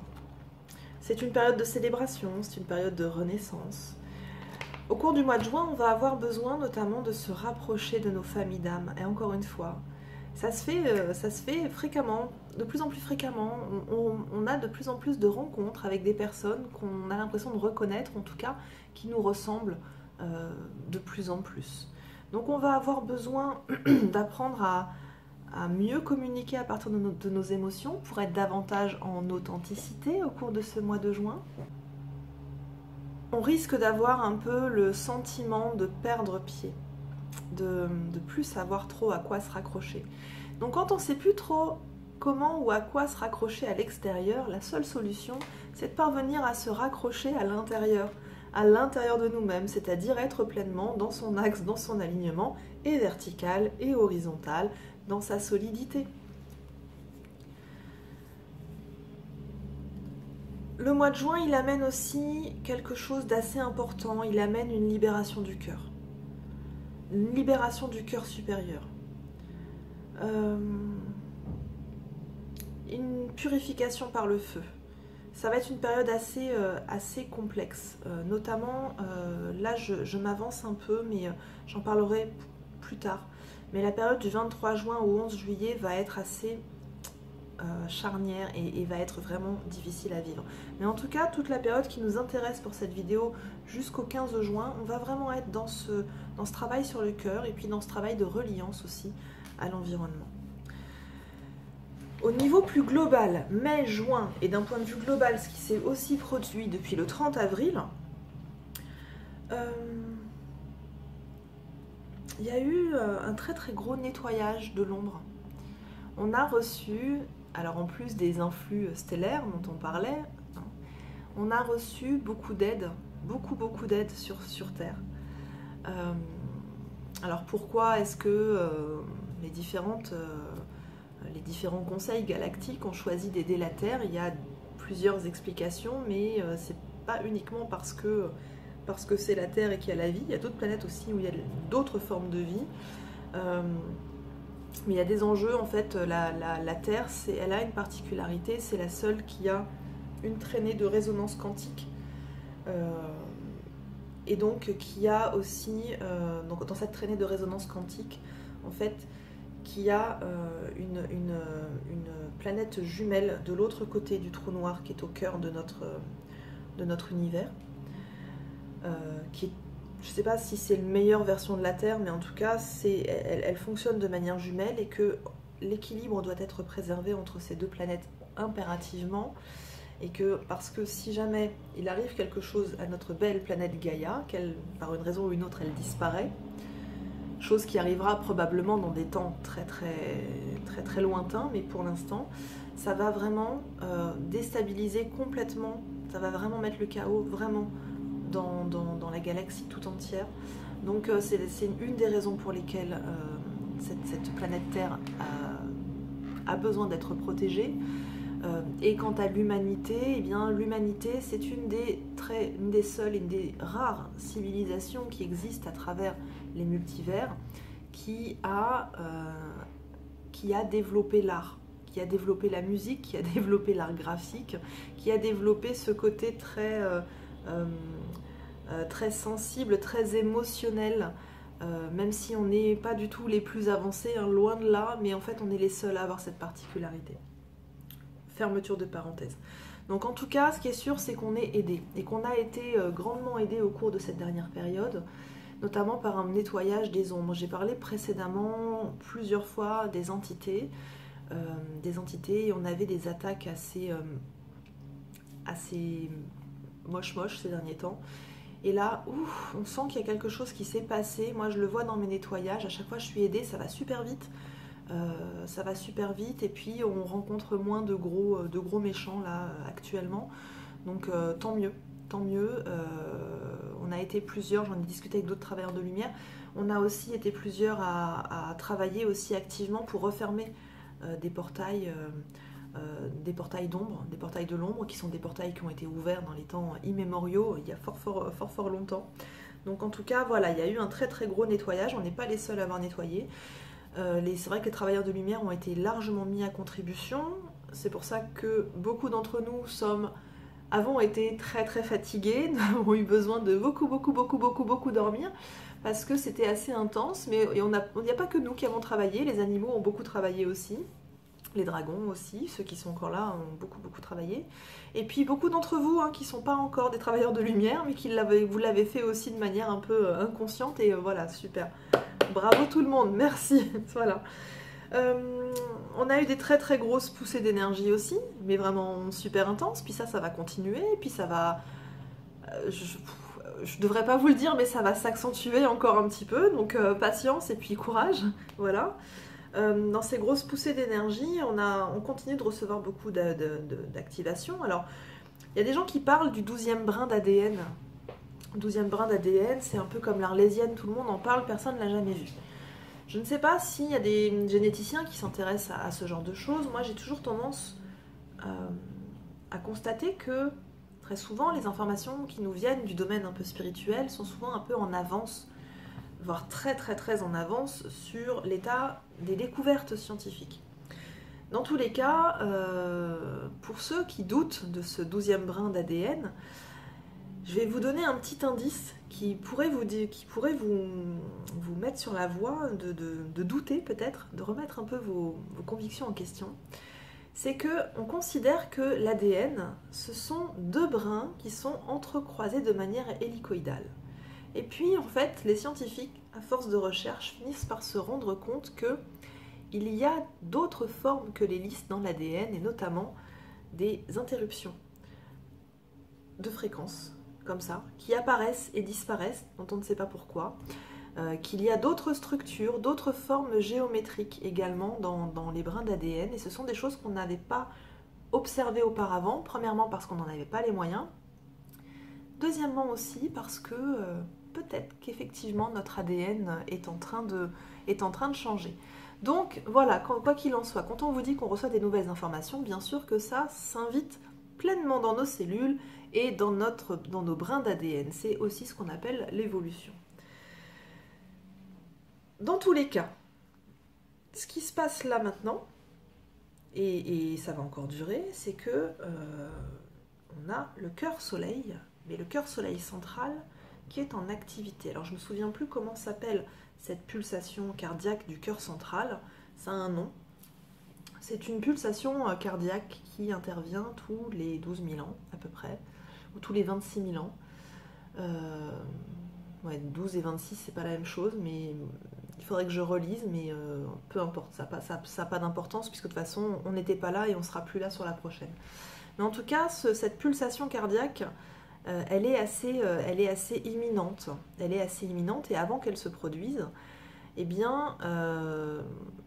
C'est une période de célébration, c'est une période de renaissance. Au cours du mois de juin, on va avoir besoin notamment de se rapprocher de nos familles d'âme. Et encore une fois, ça se fait fréquemment, de plus en plus fréquemment. On a de plus en plus de rencontres avec des personnes qu'on a l'impression de reconnaître, en tout cas, qui nous ressemblent de plus en plus. Donc on va avoir besoin d'apprendre à mieux communiquer à partir de nos émotions pour être davantage en authenticité au cours de ce mois de juin. On risque d'avoir un peu le sentiment de perdre pied, de plus savoir trop à quoi se raccrocher. Donc quand on ne sait plus trop comment ou à quoi se raccrocher à l'extérieur, la seule solution, c'est de parvenir à se raccrocher à l'intérieur de nous-mêmes, c'est-à-dire être pleinement dans son axe, dans son alignement, et vertical et horizontal, dans sa solidité. Le mois de juin, il amène aussi quelque chose d'assez important, il amène une libération du cœur. Une libération du cœur supérieur. Une purification par le feu. Ça va être une période assez complexe. Notamment, là je m'avance un peu, mais j'en parlerai plus tard. Mais la période du 23 juin au 11 juillet va être assez charnière et va être vraiment difficile à vivre. Mais en tout cas, toute la période qui nous intéresse pour cette vidéo jusqu'au 15 juin, on va vraiment être dans ce travail sur le cœur et puis dans ce travail de reliance aussi à l'environnement. Au niveau plus global, mai, juin, et d'un point de vue global, ce qui s'est aussi produit depuis le 30 avril, il y a eu un très très gros nettoyage de l'ombre. On a reçu, alors en plus des influx stellaires dont on parlait, hein, on a reçu beaucoup d'aide, beaucoup d'aide sur Terre. Alors pourquoi est-ce que les différents conseils galactiques ont choisi d'aider la Terre? Il y a plusieurs explications, mais c'est pas uniquement parce que c'est la Terre et qu'il y a la vie. Il y a d'autres planètes aussi où il y a d'autres formes de vie. Mais il y a des enjeux, en fait, la Terre, elle a une particularité, c'est la seule qui a une traînée de résonance quantique. et donc qui a aussi, donc dans cette traînée de résonance quantique, en fait, qui a une planète jumelle de l'autre côté du trou noir qui est au cœur de notre univers, qui est, je ne sais pas si c'est une meilleure version de la Terre, mais en tout cas, elle fonctionne de manière jumelle et que l'équilibre doit être préservé entre ces deux planètes impérativement. Et que, parce que si jamais il arrive quelque chose à notre belle planète Gaïa, qu'elle, par une raison ou une autre, elle disparaît, chose qui arrivera probablement dans des temps très très très très lointains, mais pour l'instant, ça va vraiment déstabiliser complètement, ça va vraiment mettre le chaos vraiment dans la galaxie tout entière. Donc c'est une des raisons pour lesquelles cette planète Terre a besoin d'être protégée. Et quant à l'humanité, eh bien l'humanité c'est une des seules, une des rares civilisations qui existent à travers les multivers, qui a développé l'art, qui a développé la musique, qui a développé l'art graphique, qui a développé ce côté très sensible, très émotionnel, même si on n'est pas du tout les plus avancés, hein, loin de là, mais en fait on est les seuls à avoir cette particularité. Fermeture de parenthèse. Donc en tout cas, ce qui est sûr, c'est qu'on est aidé, et qu'on a été grandement aidé au cours de cette dernière période, notamment par un nettoyage des ombres. J'ai parlé précédemment plusieurs fois des entités, et on avait des attaques assez moches ces derniers temps. Et là, ouf, on sent qu'il y a quelque chose qui s'est passé. Moi, je le vois dans mes nettoyages. À chaque fois, je suis aidée, ça va super vite. Et puis on rencontre moins de gros méchants là actuellement, donc tant mieux. On a été plusieurs, j'en ai discuté avec d'autres travailleurs de lumière, on a aussi été plusieurs à travailler aussi activement pour refermer des portails d'ombre, des portails de l'ombre, qui sont des portails qui ont été ouverts dans les temps immémoriaux, il y a fort longtemps. Donc en tout cas, voilà, il y a eu un très très gros nettoyage, on n'est pas les seuls à avoir nettoyé. C'est vrai que les travailleurs de lumière ont été largement mis à contribution. C'est pour ça que beaucoup d'entre nous avons été très très fatigués, nous avons eu besoin de beaucoup dormir, parce que c'était assez intense. Mais il n'y a pas que nous qui avons travaillé, les animaux ont beaucoup travaillé aussi. Les dragons aussi, ceux qui sont encore là ont beaucoup travaillé. Et puis beaucoup d'entre vous hein, qui ne sont pas encore des travailleurs de lumière, mais vous l'avez fait aussi de manière un peu inconsciente. Et voilà, super. Bravo tout le monde, merci. Voilà. On a eu des très très grosses poussées d'énergie aussi, mais vraiment super intenses. Puis ça va continuer. Puis ça va... je devrais pas vous le dire, mais ça va s'accentuer encore un petit peu. Donc patience et puis courage. Voilà. Dans ces grosses poussées d'énergie, on continue de recevoir beaucoup d'activation. Alors, il y a des gens qui parlent du 12e brin d'ADN. 12e brin d'ADN, c'est un peu comme l'Arlésienne, tout le monde en parle, personne ne l'a jamais vu. Je ne sais pas s'il y a des généticiens qui s'intéressent à ce genre de choses. Moi, j'ai toujours tendance à constater que très souvent, les informations qui nous viennent du domaine un peu spirituel sont souvent un peu en avance, voire très très très en avance sur l'état des découvertes scientifiques. Dans tous les cas, pour ceux qui doutent de ce 12e brin d'ADN, je vais vous donner un petit indice qui pourrait vous mettre sur la voie de douter peut-être, de remettre un peu vos convictions en question. C'est qu'on considère que l'ADN, ce sont deux brins qui sont entrecroisés de manière hélicoïdale. Et puis, en fait, les scientifiques, à force de recherche, finissent par se rendre compte qu'il y a d'autres formes que l'hélice dans l'ADN, et notamment des interruptions de fréquences, comme ça, qui apparaissent et disparaissent, dont on ne sait pas pourquoi, qu'il y a d'autres structures, d'autres formes géométriques également dans les brins d'ADN, et ce sont des choses qu'on n'avait pas observées auparavant, premièrement parce qu'on n'en avait pas les moyens, deuxièmement aussi parce que peut-être qu'effectivement notre ADN est en train de changer. Donc voilà, quoi qu'il en soit, quand on vous dit qu'on reçoit des nouvelles informations, bien sûr que ça s'invite pleinement dans nos cellules et dans nos brins d'ADN. C'est aussi ce qu'on appelle l'évolution. Dans tous les cas, ce qui se passe là maintenant, et ça va encore durer, c'est que on a le cœur soleil, mais le cœur soleil central qui est en activité. Alors je ne me souviens plus comment s'appelle cette pulsation cardiaque du cœur central, ça a un nom. C'est une pulsation cardiaque qui intervient tous les 12 000 ans à peu près, ou tous les 26 000 ans. Ouais, 12 et 26 c'est pas la même chose, mais il faudrait que je relise, mais peu importe, ça n'a pas d'importance puisque de toute façon on n'était pas là et on sera plus là sur la prochaine. Mais en tout cas, cette pulsation cardiaque, elle est assez imminente. Elle est assez imminente et avant qu'elle se produise, eh bien,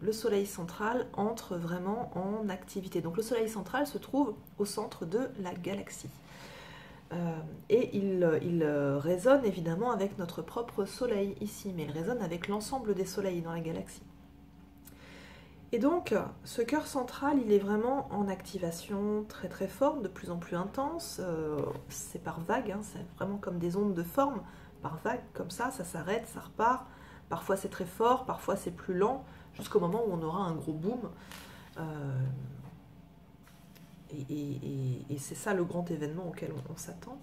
le soleil central entre vraiment en activité. Donc le soleil central se trouve au centre de la galaxie. Et il résonne évidemment avec notre propre soleil ici, mais il résonne avec l'ensemble des soleils dans la galaxie. Et donc, ce cœur central, il est vraiment en activation très très forte, de plus en plus intense. C'est par vague, hein, c'est vraiment comme des ondes de forme, par vague, comme ça s'arrête, ça repart. Parfois c'est très fort, parfois c'est plus lent, jusqu'au moment où on aura un gros boom. Et c'est ça le grand événement auquel on s'attend.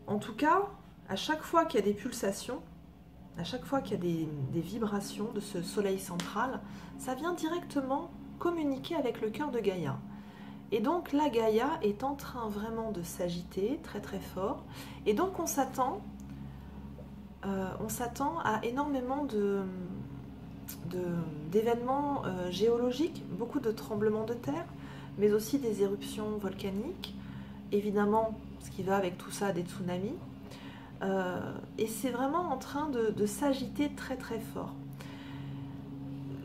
En tout cas, à chaque fois qu'il y a des pulsations, à chaque fois qu'il y a des vibrations de ce soleil central, ça vient directement communiquer avec le cœur de Gaïa. Et donc la Gaïa est en train vraiment de s'agiter très très fort. Et donc on s'attend à énormément d'événements géologiques, beaucoup de tremblements de terre, mais aussi des éruptions volcaniques, évidemment ce qui va avec tout ça, des tsunamis. Et c'est vraiment en train de s'agiter très très fort.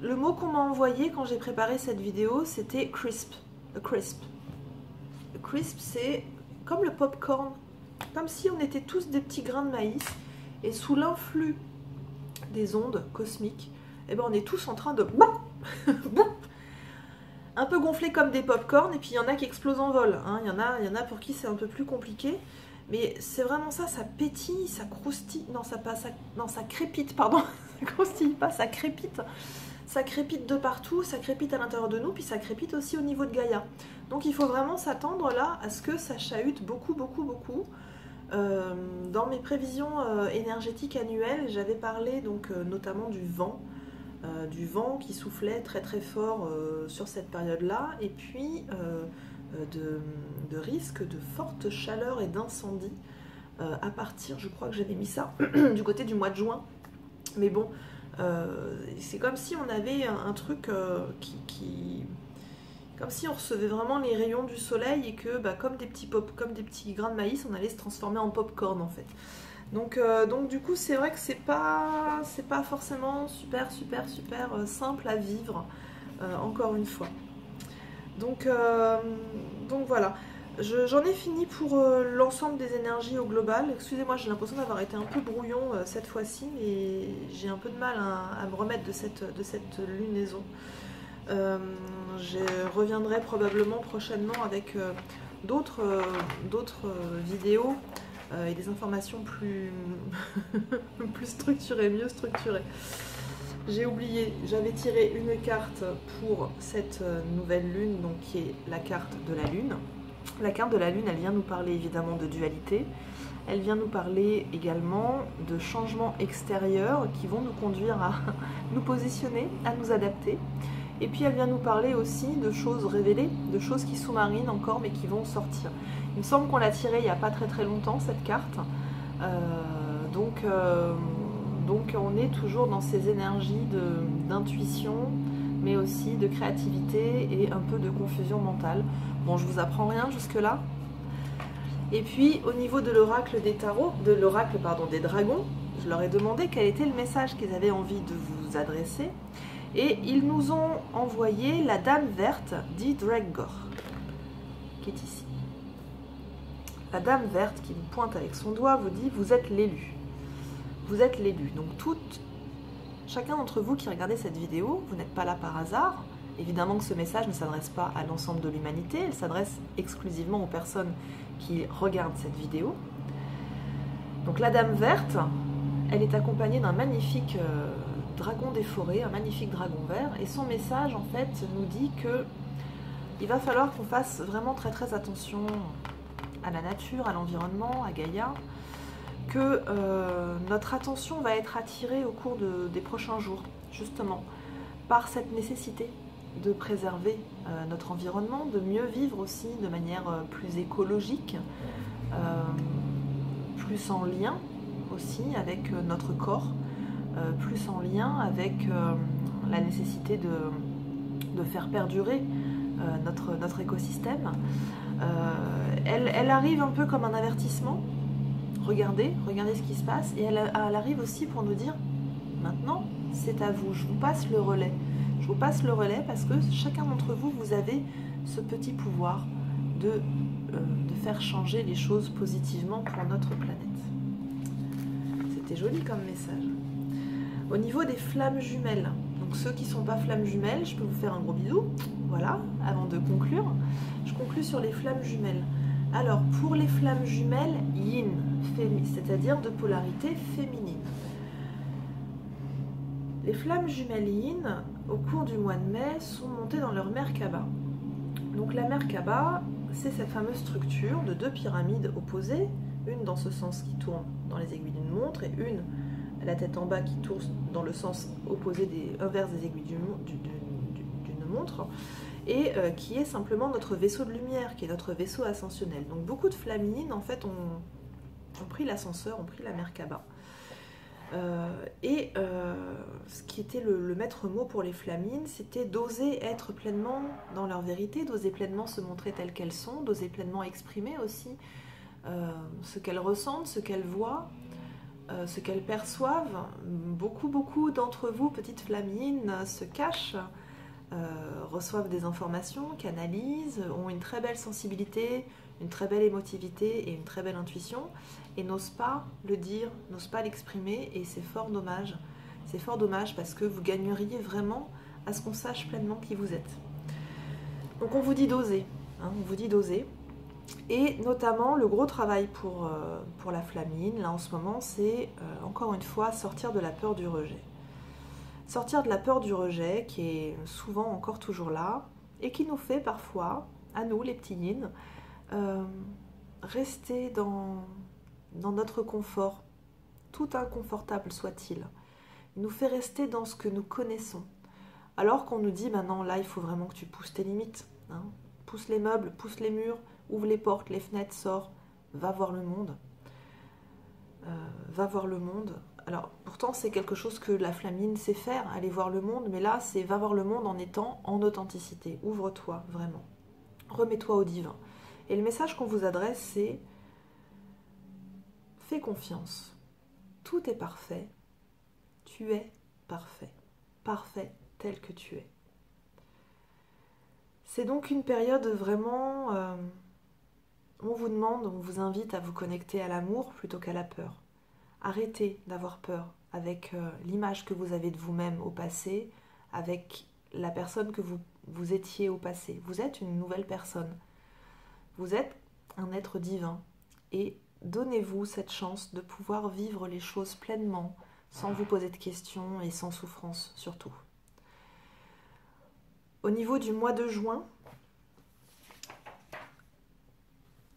Le mot qu'on m'a envoyé quand j'ai préparé cette vidéo, c'était crisp. Le crisp. Le crisp, c'est comme le popcorn, comme si on était tous des petits grains de maïs, et sous l'influx des ondes cosmiques, eh ben on est tous en train de un peu gonflés comme des popcorn, et puis il y en a qui explosent en vol. Hein. Il y en a pour qui c'est un peu plus compliqué. Mais c'est vraiment ça, ça pétille, ça croustille, non ça crépite, pardon, ça croustille pas, ça crépite de partout, ça crépite à l'intérieur de nous, puis ça crépite aussi au niveau de Gaïa. Donc il faut vraiment s'attendre là à ce que ça chahute beaucoup. Dans mes prévisions énergétiques annuelles, j'avais parlé donc notamment du vent qui soufflait très très fort sur cette période-là, et puis de risques de forte chaleur et d'incendie à partir, je crois que j'avais mis ça, du côté du mois de juin. Mais bon, c'est comme si on avait un truc comme si on recevait vraiment les rayons du soleil et que comme des petits grains de maïs, on allait se transformer en popcorn en fait. Donc du coup c'est vrai que c'est pas forcément super simple à vivre, encore une fois. Donc voilà, j'en ai fini pour l'ensemble des énergies au global. Excusez-moi, j'ai l'impression d'avoir été un peu brouillon cette fois-ci, mais j'ai un peu de mal à me remettre de cette lunaison. Je reviendrai probablement prochainement avec d'autres vidéos et des informations plus structurées, mieux structurées. J'ai oublié, j'avais tiré une carte pour cette nouvelle lune, donc qui est la carte de la lune. La carte de la lune, elle vient nous parler évidemment de dualité. Elle vient nous parler également de changements extérieurs qui vont nous conduire à nous positionner, à nous adapter. Et puis elle vient nous parler aussi de choses révélées, de choses qui sous-marinent encore mais qui vont sortir. Il me semble qu'on l'a tirée il n'y a pas très longtemps cette carte. Donc on est toujours dans ces énergies d'intuition, mais aussi de créativité et un peu de confusion mentale. Bon, je vous apprends rien jusque-là. Et puis au niveau de l'oracle des tarots, des dragons, je leur ai demandé quel était le message qu'ils avaient envie de vous adresser. Et ils nous ont envoyé la Dame Verte d'Ydregor, qui est ici. La Dame Verte qui vous pointe avec son doigt vous dit « Vous êtes l'élu ». Vous êtes l'élu. Donc chacun d'entre vous qui regardez cette vidéo, vous n'êtes pas là par hasard. Évidemment que ce message ne s'adresse pas à l'ensemble de l'humanité, il s'adresse exclusivement aux personnes qui regardent cette vidéo. Donc la Dame Verte, elle est accompagnée d'un magnifique dragon des forêts, un magnifique dragon vert, et son message en fait nous dit que il va falloir qu'on fasse vraiment très attention à la nature, à l'environnement, à Gaïa, que notre attention va être attirée au cours des prochains jours, justement, par cette nécessité de préserver notre environnement, de mieux vivre aussi de manière plus écologique, plus en lien aussi avec notre corps, plus en lien avec la nécessité de faire perdurer notre écosystème. Elle arrive un peu comme un avertissement. Regardez ce qui se passe. Et elle arrive aussi pour nous dire, maintenant, c'est à vous, je vous passe le relais. Je vous passe le relais parce que chacun d'entre vous, vous avez ce petit pouvoir de faire changer les choses positivement pour notre planète. C'était joli comme message. Au niveau des flammes jumelles, donc ceux qui ne sont pas flammes jumelles, je peux vous faire un gros bisou. Voilà, avant de conclure. Je conclue sur les flammes jumelles. Alors, pour les flammes jumelles, yin, c'est-à-dire de polarité féminine. Les flammes jumelles yin, au cours du mois de mai, sont montées dans leur Merkaba. Donc la Merkaba, c'est cette fameuse structure de 2 pyramides opposées, une dans ce sens qui tourne dans les aiguilles d'une montre et une à la tête en bas qui tourne dans le sens opposé inverse des aiguilles d'une montre, et qui est simplement notre vaisseau de lumière, qui est notre vaisseau ascensionnel. Donc beaucoup de flammes yin, en fait, ont pris l'ascenseur, ont pris la Merkaba. Ce qui était le maître mot pour les flammes yin, c'était d'oser être pleinement dans leur vérité, d'oser pleinement se montrer telles qu'elles sont, d'oser pleinement exprimer aussi ce qu'elles ressentent, ce qu'elles voient, ce qu'elles perçoivent. Beaucoup d'entre vous, petites flammes yin, se cachent, reçoivent des informations, canalisent, ont une très belle sensibilité, une très belle émotivité et une très belle intuition, et n'osent pas le dire, n'osent pas l'exprimer, et c'est fort dommage. C'est fort dommage parce que vous gagneriez vraiment à ce qu'on sache pleinement qui vous êtes. Donc on vous dit d'oser, hein, on vous dit d'oser. Et notamment le gros travail pour la flamme yin, là en ce moment, c'est encore une fois sortir de la peur du rejet. Sortir de la peur du rejet qui est souvent encore toujours là et qui nous fait parfois, à nous les petits yin, rester dans notre confort, tout inconfortable soit-il. Il nous fait rester dans ce que nous connaissons. Alors qu'on nous dit, maintenant là, il faut vraiment que tu pousses tes limites. Hein. Pousse les meubles, pousse les murs, ouvre les portes, les fenêtres, sors, va voir le monde. Va voir le monde. Alors, pourtant, c'est quelque chose que la flamme yin sait faire, aller voir le monde, mais là, c'est va voir le monde en étant en authenticité. Ouvre-toi, vraiment. Remets-toi au divin. Et le message qu'on vous adresse, c'est fais confiance. Tout est parfait. Tu es parfait. Parfait tel que tu es. C'est donc une période vraiment... on vous demande, on vous invite à vous connecter à l'amour plutôt qu'à la peur. Arrêtez d'avoir peur avec l'image que vous avez de vous-même au passé, avec la personne que vous étiez au passé. Vous êtes une nouvelle personne. Vous êtes un être divin. Et donnez-vous cette chance de pouvoir vivre les choses pleinement, sans vous poser de questions et sans souffrance surtout. Au niveau du mois de juin,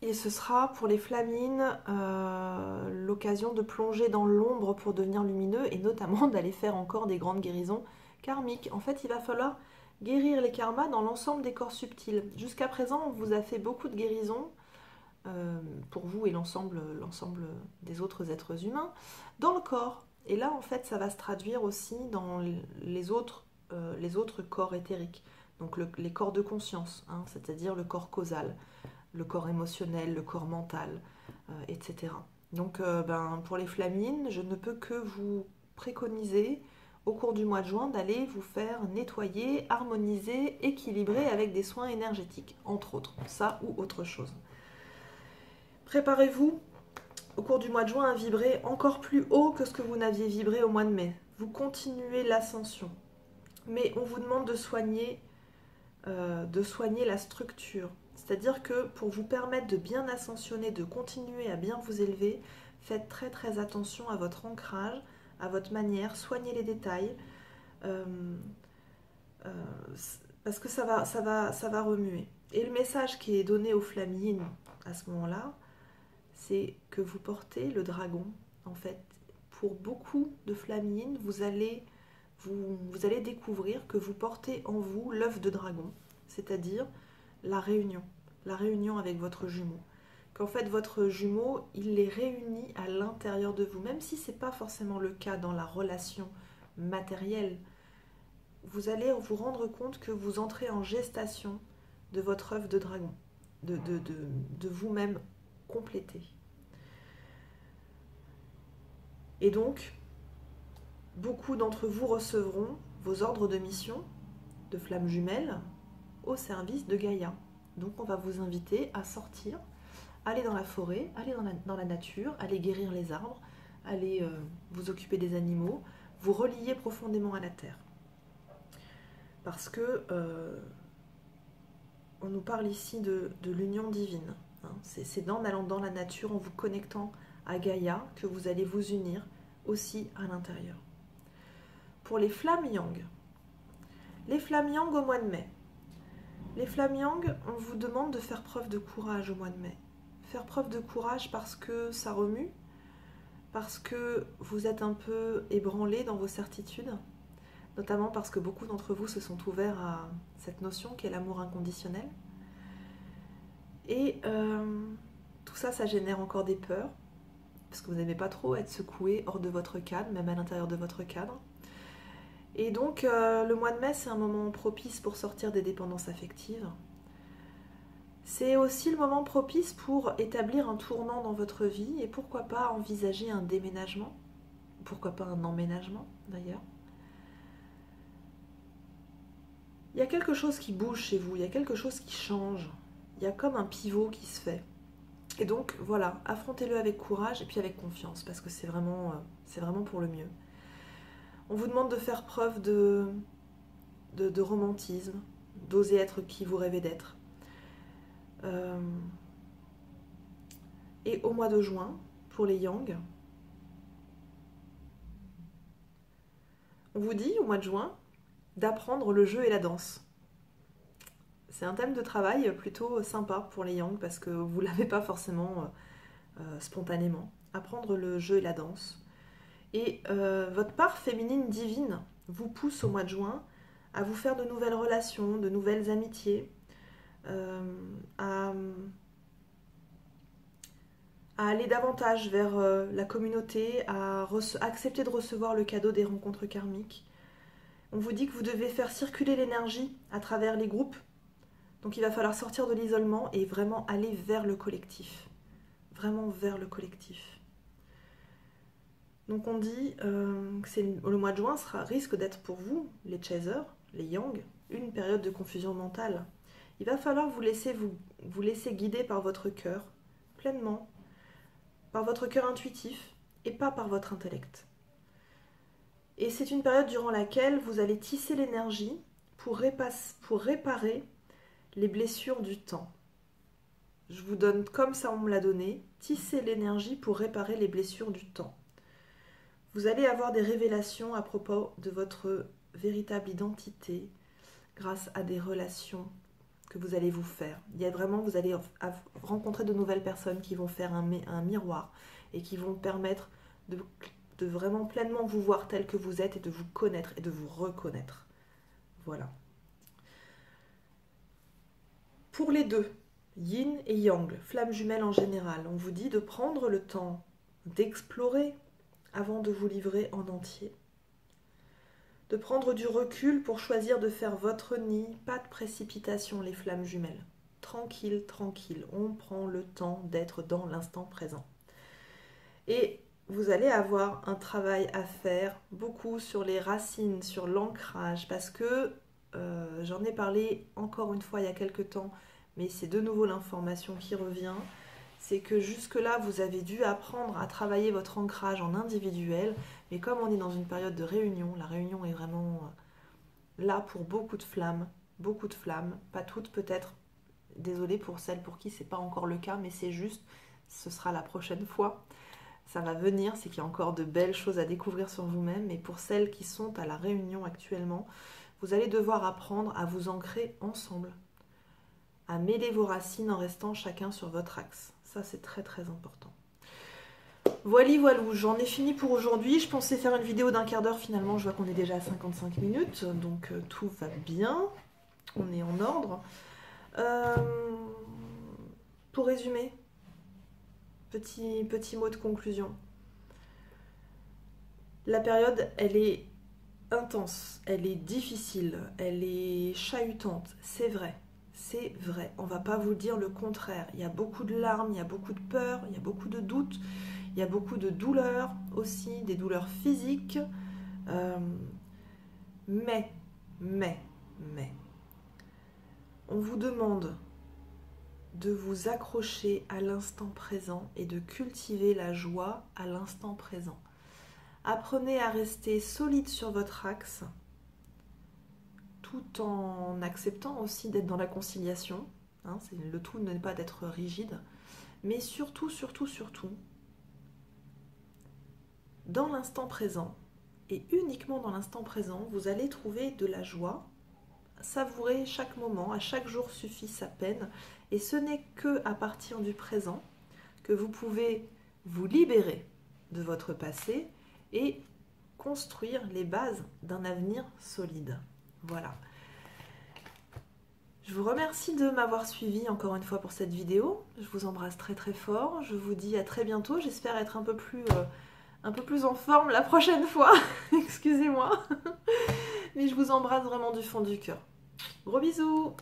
et ce sera pour les flammes yin l'occasion de plonger dans l'ombre pour devenir lumineux et notamment d'aller faire encore des grandes guérisons karmiques. En fait, il va falloir guérir les karmas dans l'ensemble des corps subtils. Jusqu'à présent, on vous a fait beaucoup de guérisons pour vous et l'ensemble des autres êtres humains dans le corps. Et là, en fait, ça va se traduire aussi dans les autres corps éthériques. Donc les corps de conscience, hein, c'est-à-dire le corps causal, le corps émotionnel, le corps mental, etc. Donc pour les flammes yin, je ne peux que vous préconiser au cours du mois de juin d'aller vous faire nettoyer, harmoniser, équilibrer avec des soins énergétiques, entre autres, ça ou autre chose. Préparez-vous au cours du mois de juin à vibrer encore plus haut que ce que vous n'aviez vibré au mois de mai. Vous continuez l'ascension, mais on vous demande de soigner la structure. C'est-à-dire que pour vous permettre de bien ascensionner, de continuer à bien vous élever, faites très très attention à votre ancrage, à votre manière, soignez les détails, parce que ça va remuer. Et le message qui est donné aux flammes yin à ce moment-là, c'est que vous portez le dragon. En fait, pour beaucoup de flammes yin, vous allez découvrir que vous portez en vous l'œuf de dragon, c'est-à-dire la réunion avec votre jumeau. Qu'en fait, votre jumeau, il les réunit à l'intérieur de vous, même si ce n'est pas forcément le cas dans la relation matérielle. Vous allez vous rendre compte que vous entrez en gestation de votre œuf de dragon, de vous-même complété. Et donc, beaucoup d'entre vous recevront vos ordres de mission de flammes jumelles au service de Gaïa. Donc on va vous inviter à sortir, aller dans la forêt, aller dans la nature, aller guérir les arbres, aller vous occuper des animaux, vous relier profondément à la terre. Parce que on nous parle ici de l'union divine. Hein. C'est en allant dans la nature, en vous connectant à Gaïa, que vous allez vous unir aussi à l'intérieur. Pour les flammes yang au mois de mai. Les flammes yang, on vous demande de faire preuve de courage au mois de mai. Faire preuve de courage parce que ça remue, parce que vous êtes un peu ébranlé dans vos certitudes, notamment parce que beaucoup d'entre vous se sont ouverts à cette notion qu'est l'amour inconditionnel. Et tout ça, ça génère encore des peurs, parce que vous n'aimez pas trop être secoué hors de votre cadre, même à l'intérieur de votre cadre. Et donc, le mois de mai, c'est un moment propice pour sortir des dépendances affectives. C'est aussi le moment propice pour établir un tournant dans votre vie et pourquoi pas envisager un déménagement, pourquoi pas un emménagement d'ailleurs. Il y a quelque chose qui bouge chez vous, il y a quelque chose qui change, il y a comme un pivot qui se fait. Et donc voilà, affrontez-le avec courage et puis avec confiance parce que c'est vraiment pour le mieux. On vous demande de faire preuve de romantisme, d'oser être qui vous rêvez d'être. Et au mois de juin, pour les yang, on vous dit au mois de juin d'apprendre le jeu et la danse. C'est un thème de travail plutôt sympa pour les yang parce que vous ne l'avez pas forcément spontanément. Apprendre le jeu et la danse. Et votre part féminine divine vous pousse au mois de juin à vous faire de nouvelles relations, de nouvelles amitiés, à aller davantage vers la communauté, à accepter de recevoir le cadeau des rencontres karmiques. On vous dit que vous devez faire circuler l'énergie à travers les groupes. Donc il va falloir sortir de l'isolement et vraiment aller vers le collectif. Vraiment vers le collectif. Donc on dit que le mois de juin risque d'être pour vous, les chasers, les yang, une période de confusion mentale. Il va falloir vous laisser guider par votre cœur, pleinement, par votre cœur intuitif et pas par votre intellect. Et c'est une période durant laquelle vous allez tisser l'énergie pour réparer les blessures du temps. Je vous donne comme ça on me l'a donné, tisser l'énergie pour réparer les blessures du temps. Vous allez avoir des révélations à propos de votre véritable identité grâce à des relations que vous allez vous faire. Vous allez rencontrer de nouvelles personnes qui vont faire un miroir et qui vont permettre de vraiment pleinement vous voir tel que vous êtes et de vous connaître et de vous reconnaître. Voilà. Pour les deux, yin et yang, flammes jumelles en général, on vous dit de prendre le temps d'explorer avant de vous livrer en entier. De prendre du recul pour choisir de faire votre nid, pas de précipitation les flammes jumelles. Tranquille, tranquille, on prend le temps d'être dans l'instant présent. Et vous allez avoir un travail à faire, beaucoup sur les racines, sur l'ancrage, parce que j'en ai parlé encore une fois il y a quelques temps, mais c'est de nouveau l'information qui revient. C'est que jusque-là, vous avez dû apprendre à travailler votre ancrage en individuel, mais comme on est dans une période de réunion, la réunion est vraiment là pour beaucoup de flammes, pas toutes peut-être, désolée pour celles pour qui c'est pas encore le cas, mais c'est juste, ce sera la prochaine fois, ça va venir, c'est qu'il y a encore de belles choses à découvrir sur vous-même, mais pour celles qui sont à la réunion actuellement, vous allez devoir apprendre à vous ancrer ensemble, à mêler vos racines en restant chacun sur votre axe. Ça, c'est très très important. Voilà, voilou, j'en ai fini pour aujourd'hui. Je pensais faire une vidéo d'1 quart d'heure, finalement je vois qu'on est déjà à 55 minutes, donc tout va bien, on est en ordre. Pour résumer, petit mot de conclusion. La période, elle est intense, elle est difficile, elle est chahutante, c'est vrai. C'est vrai, on va pas vous dire le contraire. Il y a beaucoup de larmes, il y a beaucoup de peur, il y a beaucoup de doutes, il y a beaucoup de douleurs aussi, des douleurs physiques. Mais, on vous demande de vous accrocher à l'instant présent et de cultiver la joie à l'instant présent. Apprenez à rester solide sur votre axe, tout en acceptant aussi d'être dans la conciliation. Hein, le tout n'est pas d'être rigide, mais surtout, dans l'instant présent, et uniquement dans l'instant présent, vous allez trouver de la joie. Savourer chaque moment, à chaque jour suffit sa peine, et ce n'est que à partir du présent que vous pouvez vous libérer de votre passé et construire les bases d'un avenir solide. Voilà. Je vous remercie de m'avoir suivi encore une fois pour cette vidéo. Je vous embrasse très très fort. Je vous dis à très bientôt. J'espère être un peu plus en forme la prochaine fois. Excusez-moi. Mais je vous embrasse vraiment du fond du cœur. Gros bisous!